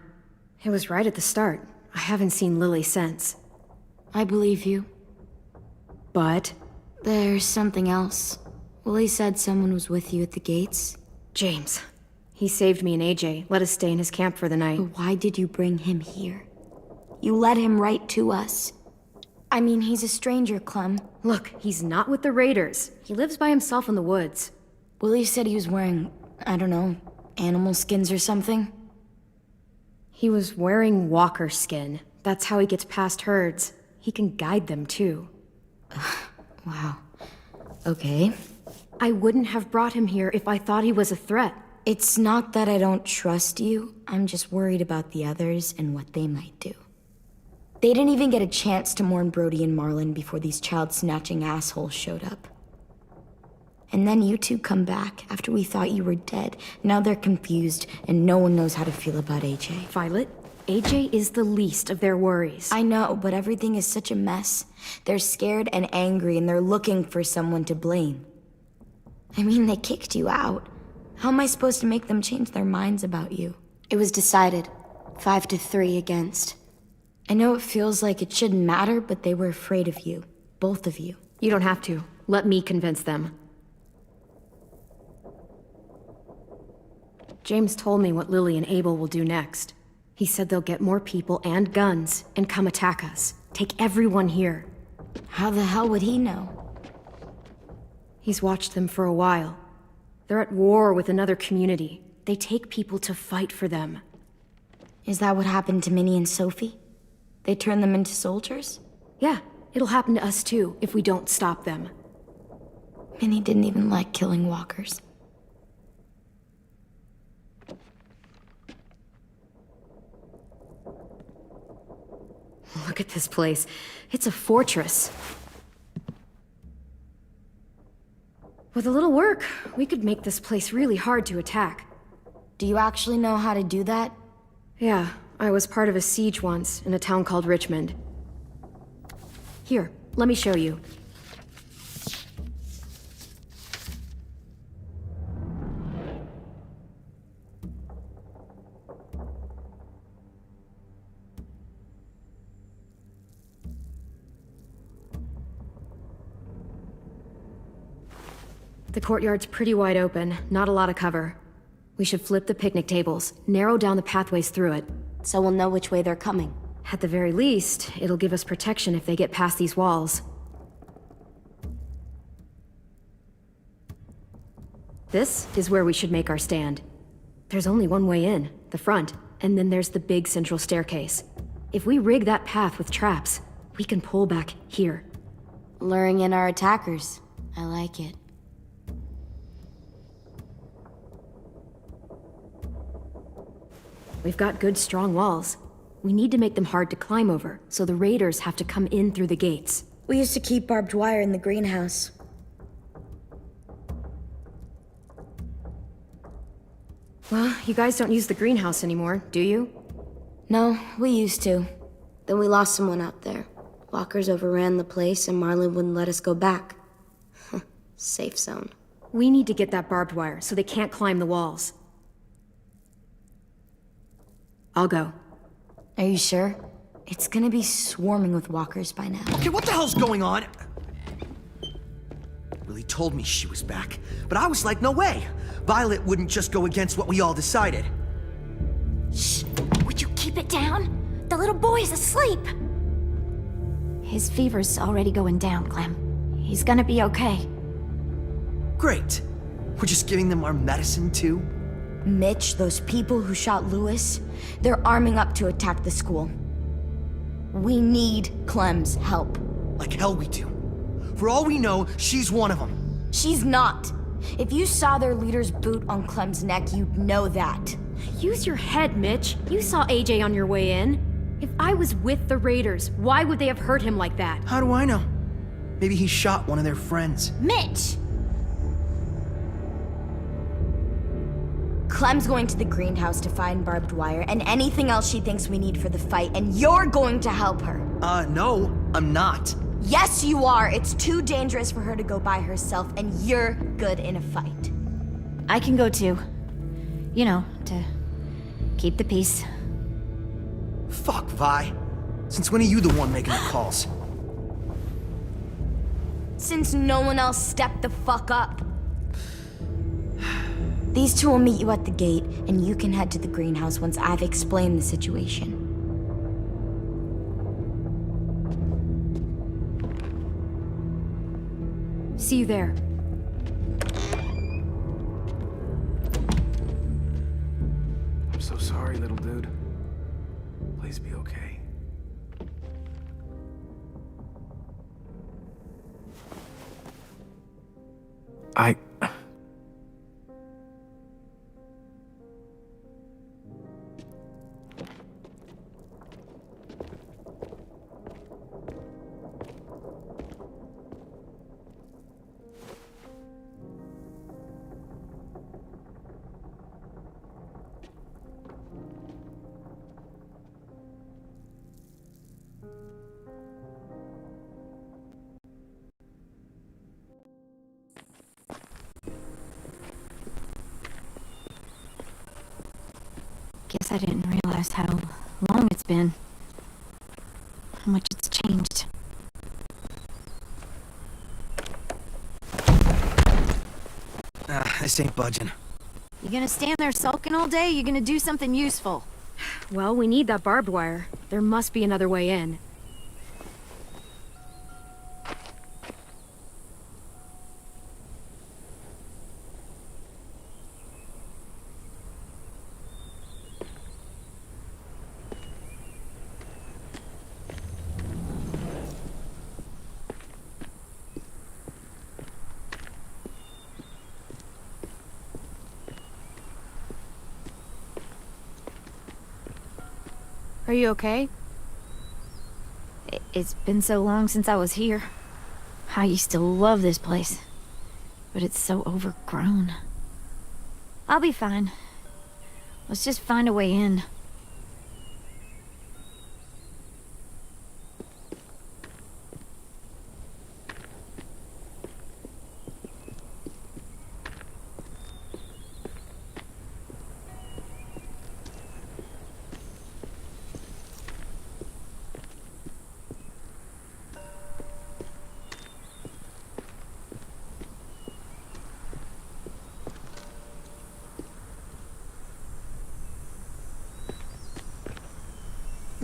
[SPEAKER 1] It was right at the start. I haven't seen Lily since.
[SPEAKER 6] I believe you.
[SPEAKER 1] But...
[SPEAKER 6] There's something else. Willie said someone was with you at the gates.
[SPEAKER 1] James. He saved me and AJ, let us stay in his camp for the night.
[SPEAKER 6] But why did you bring him here? You led him right to us. I mean, he's a stranger, Clem.
[SPEAKER 1] Look, he's not with the Raiders. He lives by himself in the woods.
[SPEAKER 6] Willie said he was wearing, I don't know, animal skins or something?
[SPEAKER 1] He was wearing walker skin. That's how he gets past herds. He can guide them, too.
[SPEAKER 6] Wow. Okay.
[SPEAKER 1] I wouldn't have brought him here if I thought he was a threat.
[SPEAKER 6] It's not that I don't trust you. I'm just worried about the others and what they might do. They didn't even get a chance to mourn Brody and Marlon before these child-snatching assholes showed up. And then you two come back after we thought you were dead. Now they're confused, and no one knows how to feel about AJ.
[SPEAKER 1] Violet, AJ is the least of their worries.
[SPEAKER 6] I know, but everything is such a mess. They're scared and angry, and they're looking for someone to blame. I mean, they kicked you out. How am I supposed to make them change their minds about you? It was decided. 5-3 against. I know it feels like it shouldn't matter, but they were afraid of you. Both of you.
[SPEAKER 1] You don't have to. Let me convince them. James told me what Lily and Abel will do next. He said they'll get more people and guns and come attack us. Take everyone here.
[SPEAKER 6] How the hell would he know?
[SPEAKER 1] He's watched them for a while. They're at war with another community. They take people to fight for them.
[SPEAKER 6] Is that what happened to Minnie and Sophie? They turn them into soldiers?
[SPEAKER 1] Yeah, it'll happen to us too if we don't stop them.
[SPEAKER 6] Minnie didn't even like killing walkers.
[SPEAKER 1] Look at this place. It's a fortress. With a little work, we could make this place really hard to attack.
[SPEAKER 6] Do you actually know how to do that?
[SPEAKER 1] Yeah, I was part of a siege once in a town called Richmond. Here, let me show you. The courtyard's pretty wide open, not a lot of cover. We should flip the picnic tables, narrow down the pathways through it.
[SPEAKER 6] So we'll know which way they're coming.
[SPEAKER 1] At the very least, it'll give us protection if they get past these walls. This is where we should make our stand. There's only one way in, the front, and then there's the big central staircase. If we rig that path with traps, we can pull back here.
[SPEAKER 6] Luring in our attackers. I like it.
[SPEAKER 1] We've got good, strong walls. We need to make them hard to climb over, so the raiders have to come in through the gates.
[SPEAKER 6] We used to keep barbed wire in the greenhouse.
[SPEAKER 1] Well, you guys don't use the greenhouse anymore, do you?
[SPEAKER 6] No, we used to. Then we lost someone out there. Walkers overran the place, and Marlon wouldn't let us go back. Safe zone.
[SPEAKER 1] We need to get that barbed wire, so they can't climb the walls. I'll go.
[SPEAKER 6] Are you sure? It's gonna be swarming with walkers by now.
[SPEAKER 7] Okay, what the hell's going on? Lily told me she was back, but I was like, no way. Violet wouldn't just go against what we all decided.
[SPEAKER 12] Shh! Would you keep it down? The little boy's asleep! His fever's already going down, Clem. He's gonna be okay.
[SPEAKER 7] Great. We're just giving them our medicine, too?
[SPEAKER 6] Mitch, those people who shot Lewis, they're arming up to attack the school. We need Clem's help.
[SPEAKER 7] Like hell we do. For all we know, she's one of them.
[SPEAKER 6] She's not. If you saw their leader's boot on Clem's neck, you'd know that.
[SPEAKER 1] Use your head, Mitch. You saw AJ on your way in. If I was with the raiders, why would they have hurt him like that?
[SPEAKER 7] How do I know? Maybe he shot one of their friends.
[SPEAKER 12] Mitch!
[SPEAKER 6] Clem's going to the greenhouse to find barbed wire and anything else she thinks we need for the fight, and you're going to help her.
[SPEAKER 7] No, I'm not.
[SPEAKER 6] Yes, you are. It's too dangerous for her to go by herself, and you're good in a fight.
[SPEAKER 12] I can go too. You know, to keep the peace.
[SPEAKER 7] Fuck, Vi. Since when are you the one making the calls?
[SPEAKER 6] Since no one else stepped the fuck up. These two will meet you at the gate, and you can head to the greenhouse once I've explained the situation.
[SPEAKER 1] See you there.
[SPEAKER 3] I'm so sorry, little dude. Please be okay. I...
[SPEAKER 12] Guess I didn't realize how long it's been. How much it's changed.
[SPEAKER 7] This ain't budging.
[SPEAKER 12] You gonna stand there sulking all day? You gonna do something useful?
[SPEAKER 1] Well, we need that barbed wire. There must be another way in. Are you okay?
[SPEAKER 12] It's been so long since I was here. I used to love this place, but it's so overgrown. I'll be fine. Let's just find a way in.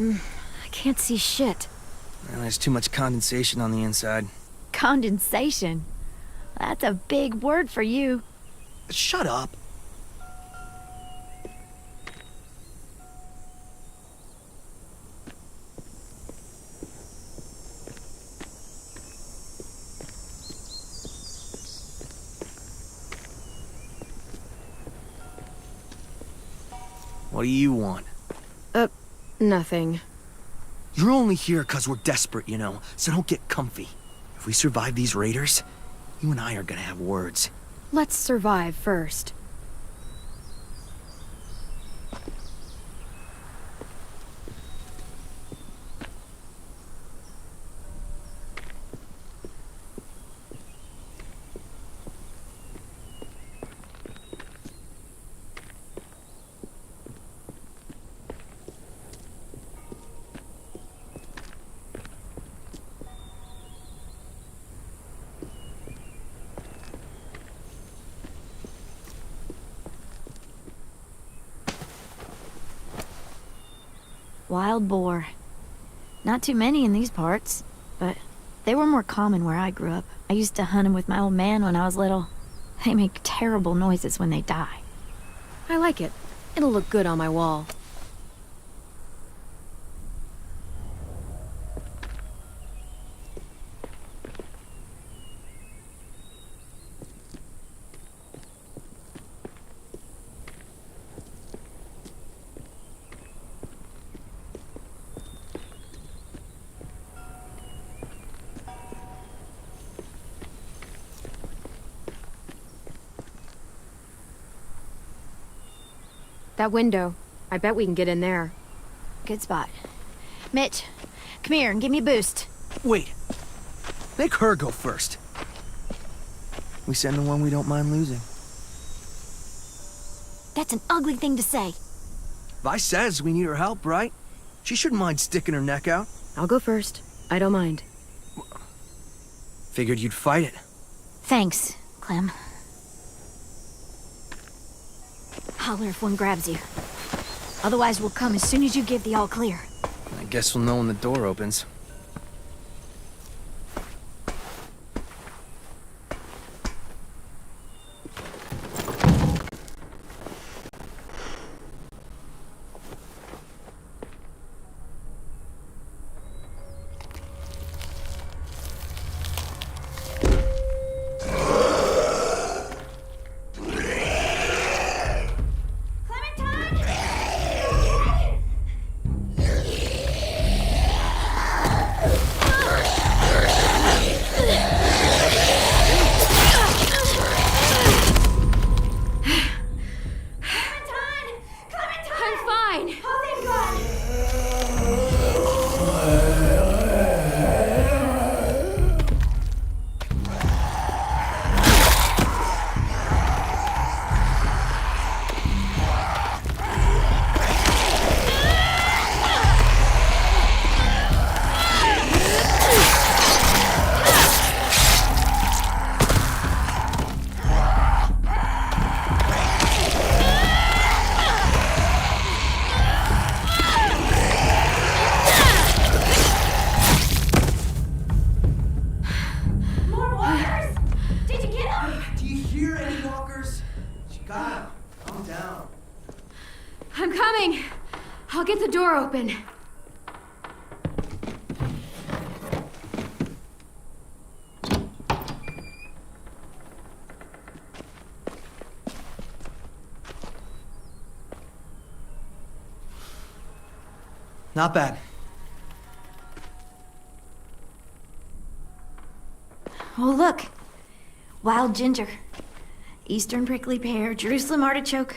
[SPEAKER 1] I can't see shit.
[SPEAKER 7] Well, there's too much condensation on the inside.
[SPEAKER 12] Condensation? That's a big word for you.
[SPEAKER 7] Shut up. What do you want?
[SPEAKER 1] Nothing.
[SPEAKER 7] You're only here because we're desperate, you know, so don't get comfy. If we survive these raiders, you and I are gonna have words.
[SPEAKER 1] Let's survive first.
[SPEAKER 12] Wild boar. Not too many in these parts, but they were more common where I grew up. I used to hunt them with my old man when I was little. They make terrible noises when they die.
[SPEAKER 1] I like it. It'll look good on my wall. That window. I bet we can get in there.
[SPEAKER 12] Good spot. Mitch, come here and give me a boost.
[SPEAKER 7] Wait, Make her go first. We send the one we don't mind losing.
[SPEAKER 12] That's an ugly thing to say.
[SPEAKER 7] Vi says we need her help, right? She shouldn't mind sticking her neck out.
[SPEAKER 1] I'll go first. I don't mind.
[SPEAKER 7] Figured you'd fight it.
[SPEAKER 12] Thanks, Clem. Holler if one grabs you. Otherwise, we'll come as soon as you give the all clear.
[SPEAKER 7] I guess we'll know when the door opens.
[SPEAKER 4] I'm coming. I'll get the door open.
[SPEAKER 7] Not bad.
[SPEAKER 12] Oh, look. Wild ginger. Eastern prickly pear, Jerusalem artichoke.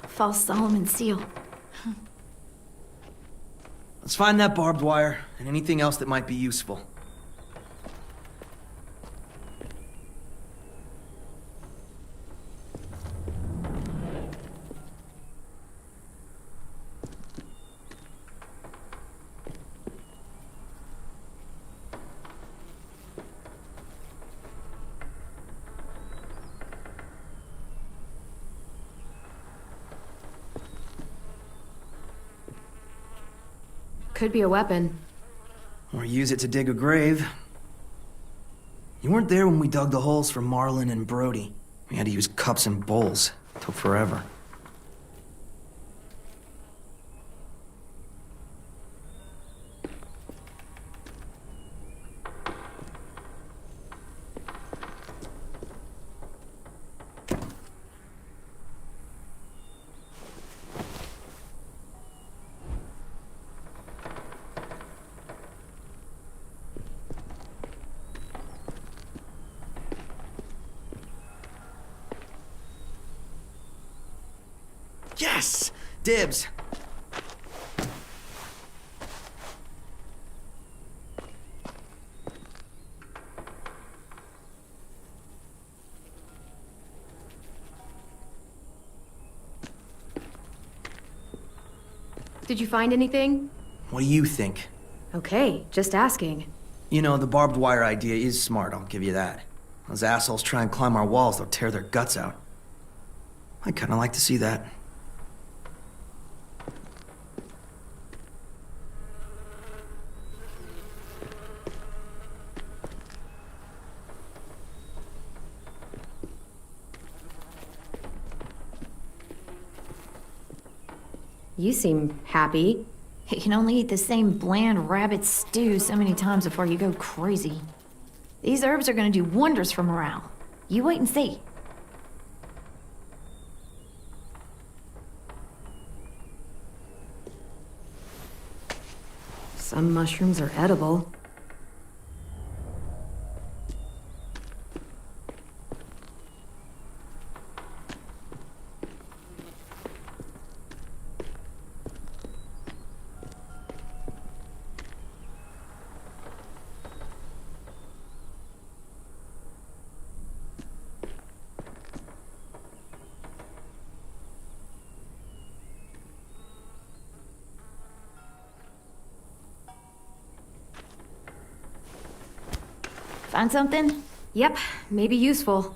[SPEAKER 12] False Solomon seal.
[SPEAKER 7] Let's find that barbed wire and anything else that might be useful.
[SPEAKER 1] Could be a weapon.
[SPEAKER 7] Or use it to dig a grave. You weren't there when we dug the holes for Marlin and Brody. We had to use cups and bowls. It took forever. Yes! Dibs!
[SPEAKER 1] Did you find anything?
[SPEAKER 7] What do you think?
[SPEAKER 1] Okay, just asking.
[SPEAKER 7] You know, the barbed wire idea is smart, I'll give you that. Those assholes try and climb our walls, they'll tear their guts out. I'd kinda like to see that.
[SPEAKER 1] You seem happy.
[SPEAKER 12] You can only eat the same bland rabbit stew so many times before you go crazy. These herbs are gonna do wonders for morale. You wait and see.
[SPEAKER 1] Some mushrooms are edible.
[SPEAKER 12] Find something?
[SPEAKER 1] Yep, maybe useful.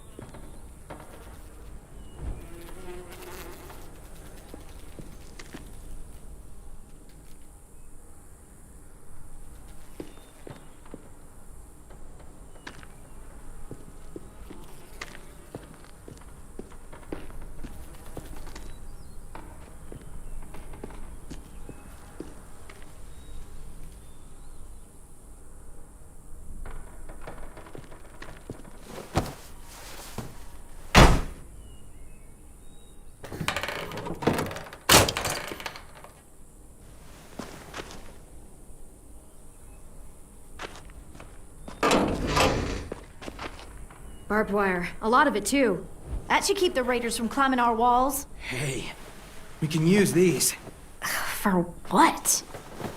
[SPEAKER 1] Barbed wire. A lot of it, too.
[SPEAKER 12] That should keep the raiders from climbing our walls.
[SPEAKER 7] Hey, we can use these.
[SPEAKER 12] For what?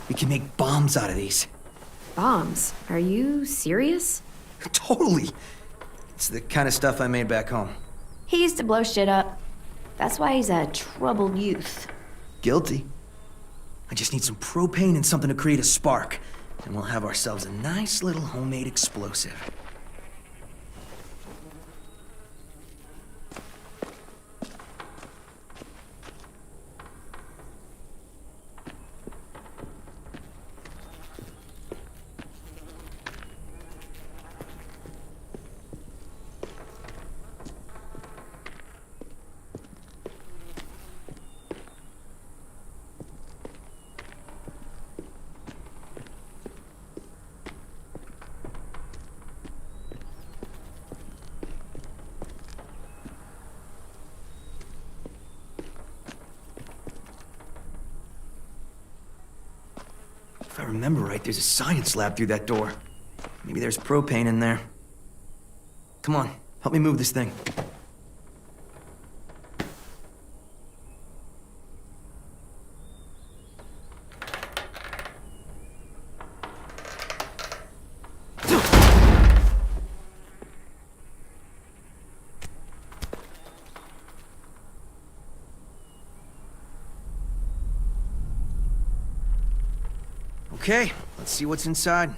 [SPEAKER 7] We can make bombs out of these.
[SPEAKER 1] Bombs? Are you serious?
[SPEAKER 7] Totally. It's the kind of stuff I made back home.
[SPEAKER 12] He used to blow shit up. That's why he's a troubled youth.
[SPEAKER 7] Guilty. I just need some propane and something to create a spark. And we'll have ourselves a nice little homemade explosive. If I remember right, there's a science lab through that door. Maybe there's propane in there. Come on, help me move this thing. Okay, let's see what's inside.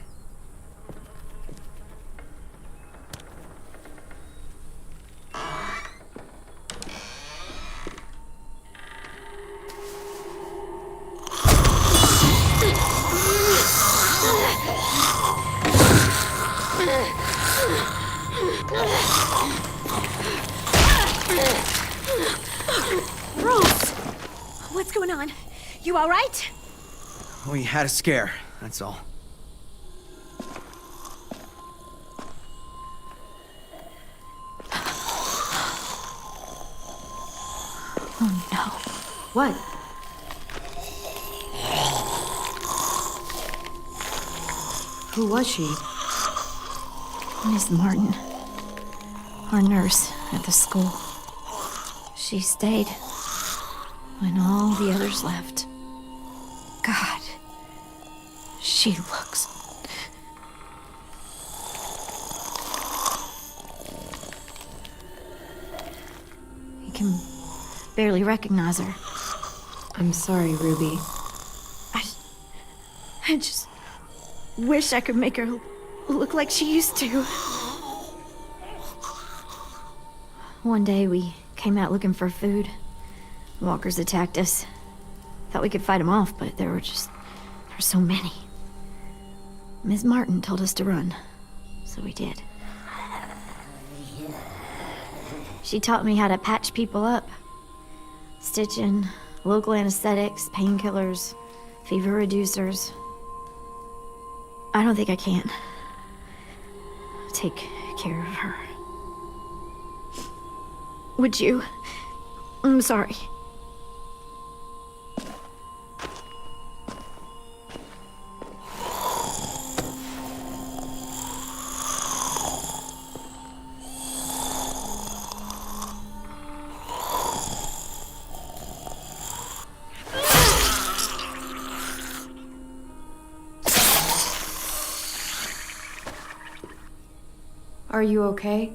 [SPEAKER 12] Rose! What's going on? You all right?
[SPEAKER 7] We had a scare, that's all.
[SPEAKER 12] Oh no.
[SPEAKER 1] What? Who was she?
[SPEAKER 12] Miss Martin. Our nurse at the school. She stayed when all the others left. God. She looks... You can barely recognize her.
[SPEAKER 1] I'm sorry, Ruby.
[SPEAKER 12] I just wish I could make her look like she used to. One day we came out looking for food. Walkers attacked us. Thought we could fight them off, but there were so many. Miss Martin told us to run, so we did. She taught me how to patch people up. Stitching, local anesthetics, painkillers, fever reducers. I don't think I can take care of her. Would you? I'm sorry.
[SPEAKER 1] Are you okay?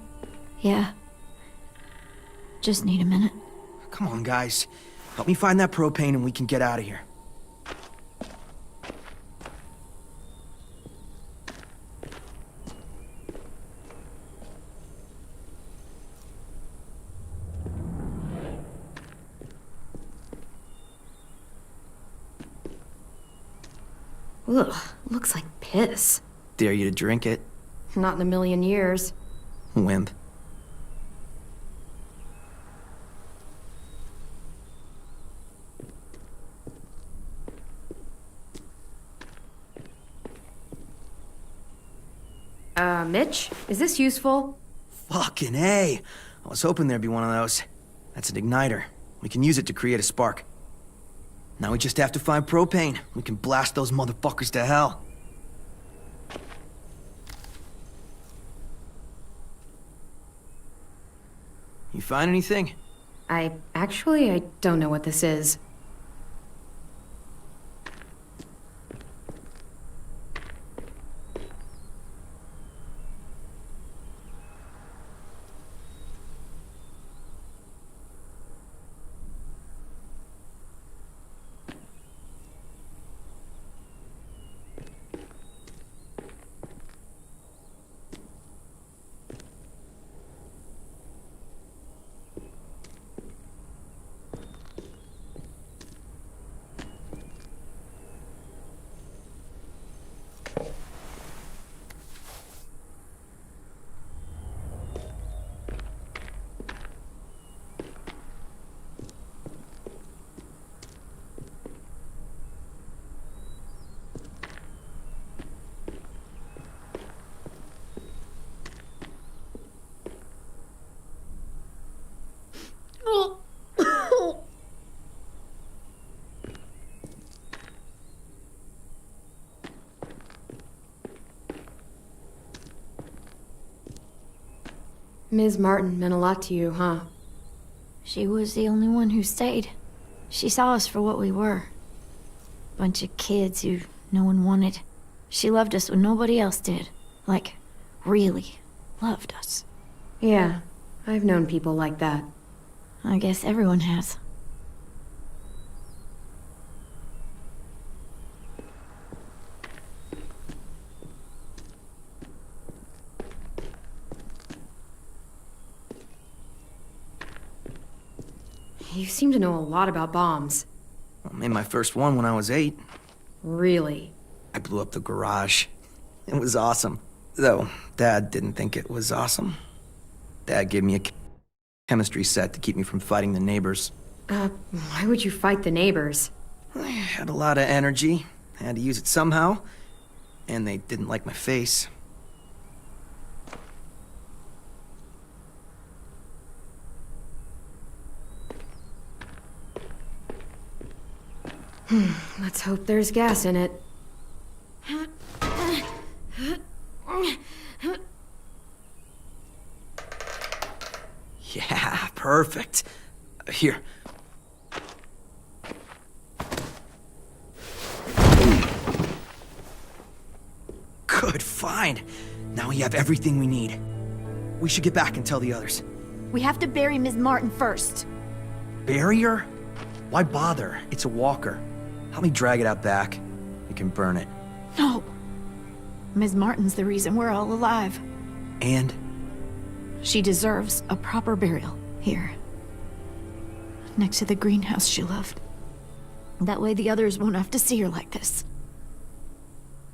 [SPEAKER 12] Yeah. Just need a minute.
[SPEAKER 7] Come on, guys. Help me find that propane and we can get out of here.
[SPEAKER 1] Ugh, looks like piss.
[SPEAKER 7] Dare you to drink it?
[SPEAKER 1] Not in a million years.
[SPEAKER 7] Wimp.
[SPEAKER 1] Mitch? Is this useful?
[SPEAKER 7] Fucking A. I was hoping there'd be one of those. That's an igniter. We can use it to create a spark. Now we just have to find propane. We can blast those motherfuckers to hell. You find anything?
[SPEAKER 1] I don't know what this is. Ms. Martin meant a lot to you, huh?
[SPEAKER 12] She was the only one who stayed. She saw us for what we were. Bunch of kids who no one wanted. She loved us when nobody else did. Like, really loved us.
[SPEAKER 1] Yeah, I've known people like that.
[SPEAKER 12] I guess everyone has.
[SPEAKER 1] You seem to know a lot about bombs.
[SPEAKER 7] I made my first one when I was 8.
[SPEAKER 1] Really?
[SPEAKER 7] I blew up the garage. It was awesome. Though, Dad didn't think it was awesome. Dad gave me a chemistry set to keep me from fighting the neighbors.
[SPEAKER 1] Why would you fight the neighbors?
[SPEAKER 7] I had a lot of energy. I had to use it somehow. And they didn't like my face.
[SPEAKER 1] Let's hope there's gas in it.
[SPEAKER 7] Yeah, perfect. Here. Good find. Now we have everything we need. We should get back and tell the others.
[SPEAKER 12] We have to bury Ms. Martin first.
[SPEAKER 7] Bury her? Why bother? It's a walker. Help me drag it out back. We can burn it.
[SPEAKER 12] No. Ms. Martin's the reason we're all alive.
[SPEAKER 7] And?
[SPEAKER 12] She deserves a proper burial here. Next to the greenhouse she loved. That way the others won't have to see her like this.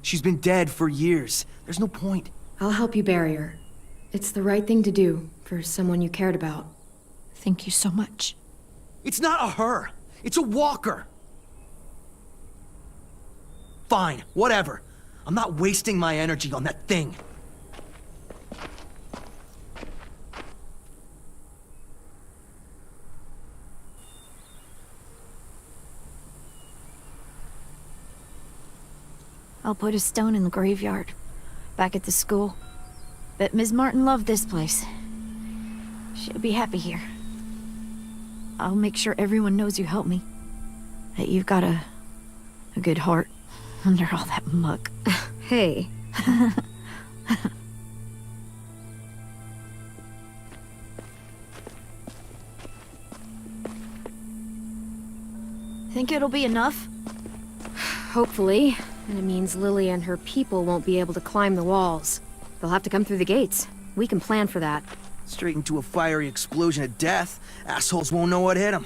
[SPEAKER 7] She's been dead for years. There's no point.
[SPEAKER 1] I'll help you bury her. It's the right thing to do for someone you cared about.
[SPEAKER 12] Thank you so much.
[SPEAKER 7] It's not a her. It's a walker. Fine, whatever. I'm not wasting my energy on that thing.
[SPEAKER 12] I'll put a stone in the graveyard, back at the school. Bet Ms. Martin loved this place. She'll be happy here. I'll make sure everyone knows you helped me. That you've got a good heart under all that muck.
[SPEAKER 1] Hey.
[SPEAKER 12] Think it'll be enough?
[SPEAKER 1] Hopefully. And it means Lily and her people won't be able to climb the walls. They'll have to come through the gates. We can plan for that.
[SPEAKER 7] Straight into a fiery explosion of death. Assholes won't know what hit them.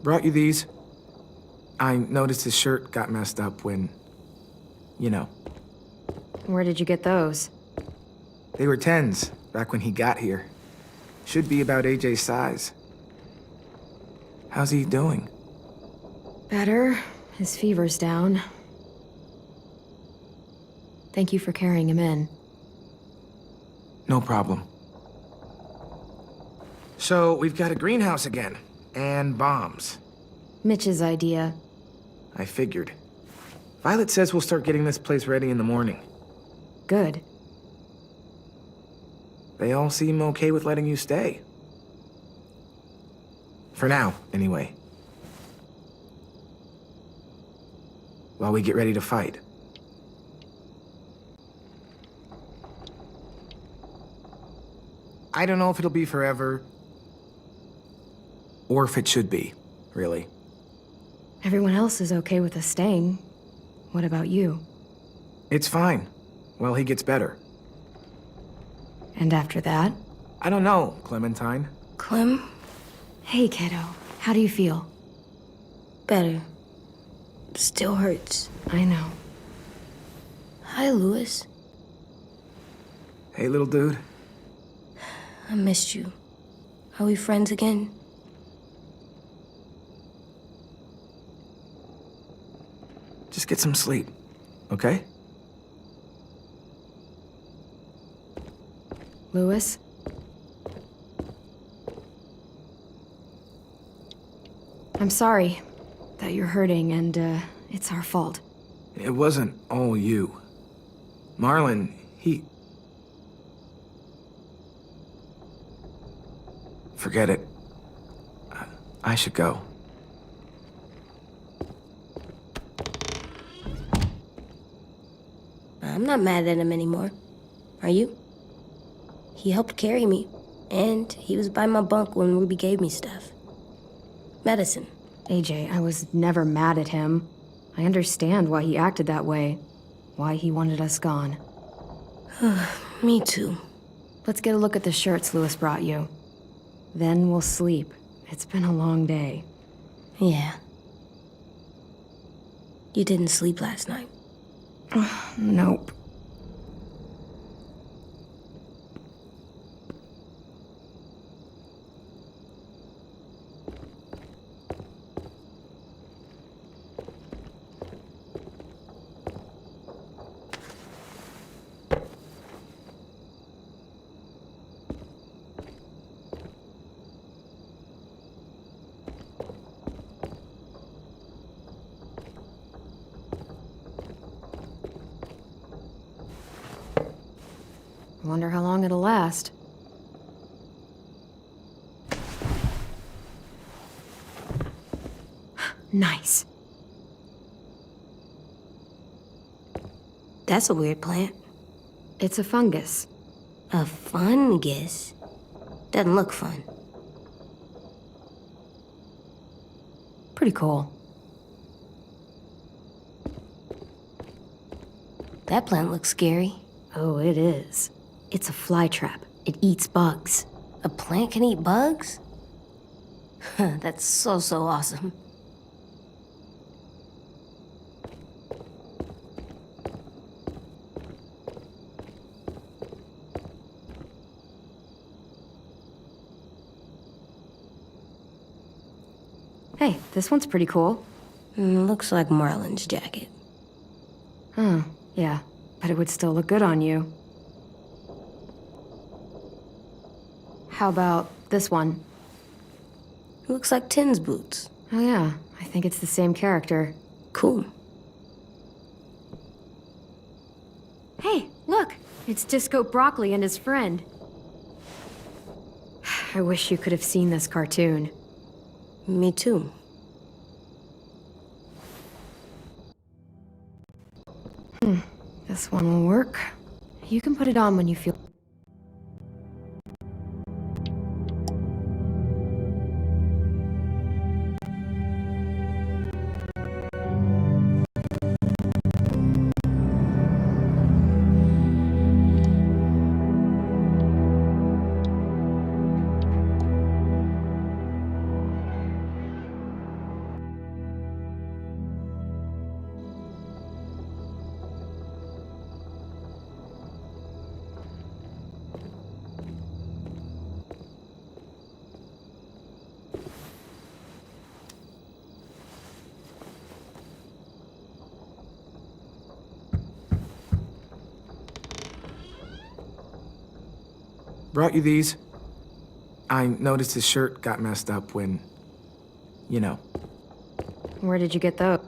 [SPEAKER 3] Brought you these. I noticed his shirt got messed up when... you know.
[SPEAKER 1] Where did you get those?
[SPEAKER 3] They were 10s, back when he got here. Should be about AJ's size. How's he doing?
[SPEAKER 1] Better. His fever's down. Thank you for carrying him in.
[SPEAKER 3] No problem. So, we've got a greenhouse again. And bombs.
[SPEAKER 1] Mitch's idea.
[SPEAKER 3] I figured. Violet says we'll start getting this place ready in the morning.
[SPEAKER 1] Good.
[SPEAKER 3] They all seem okay with letting you stay. For now, anyway. While we get ready to fight. I don't know if it'll be forever, or if it should be, really.
[SPEAKER 1] Everyone else is okay with us staying. What about you?
[SPEAKER 3] It's fine. Well, he gets better.
[SPEAKER 1] And after that?
[SPEAKER 3] I don't know, Clementine.
[SPEAKER 2] Clem?
[SPEAKER 1] Hey, kiddo. How do you feel?
[SPEAKER 2] Better. Still hurts.
[SPEAKER 1] I know.
[SPEAKER 2] Hi, Louis.
[SPEAKER 3] Hey, little dude.
[SPEAKER 2] I missed you. Are we friends again?
[SPEAKER 3] Just get some sleep, okay?
[SPEAKER 1] Louis? I'm sorry that you're hurting, and, it's our fault.
[SPEAKER 3] It wasn't all you. Marlon, he... Forget it. I should go.
[SPEAKER 2] I'm not mad at him anymore. Are you? He helped carry me, and he was by my bunk when Ruby gave me stuff. Medicine.
[SPEAKER 1] AJ, I was never mad at him. I understand why he acted that way. Why he wanted us gone.
[SPEAKER 2] Me too.
[SPEAKER 1] Let's get a look at the shirts Louis brought you. Then we'll sleep. It's been a long day.
[SPEAKER 2] Yeah. You didn't sleep last night.
[SPEAKER 1] Nope. Wonder how long it'll last. Nice.
[SPEAKER 2] That's a weird plant.
[SPEAKER 1] It's a fungus.
[SPEAKER 2] A fungus? Doesn't look fun.
[SPEAKER 1] Pretty cool.
[SPEAKER 2] That plant looks scary.
[SPEAKER 1] Oh, it is. It's a fly trap. It eats bugs.
[SPEAKER 2] A plant can eat bugs? That's so awesome.
[SPEAKER 1] Hey, this one's pretty cool.
[SPEAKER 2] Looks like Marlon's jacket.
[SPEAKER 1] Huh, yeah. But it would still look good on you. How about this one?
[SPEAKER 2] Looks like Tin's boots.
[SPEAKER 1] Oh yeah, I think it's the same character.
[SPEAKER 2] Cool.
[SPEAKER 1] Hey, look! It's Disco Broccoli and his friend. I wish you could have seen this cartoon.
[SPEAKER 2] Me too.
[SPEAKER 1] This one will work. You can put it on when you feel...
[SPEAKER 3] Brought you these. I noticed his shirt got messed up when, you know.
[SPEAKER 1] Where did you get those?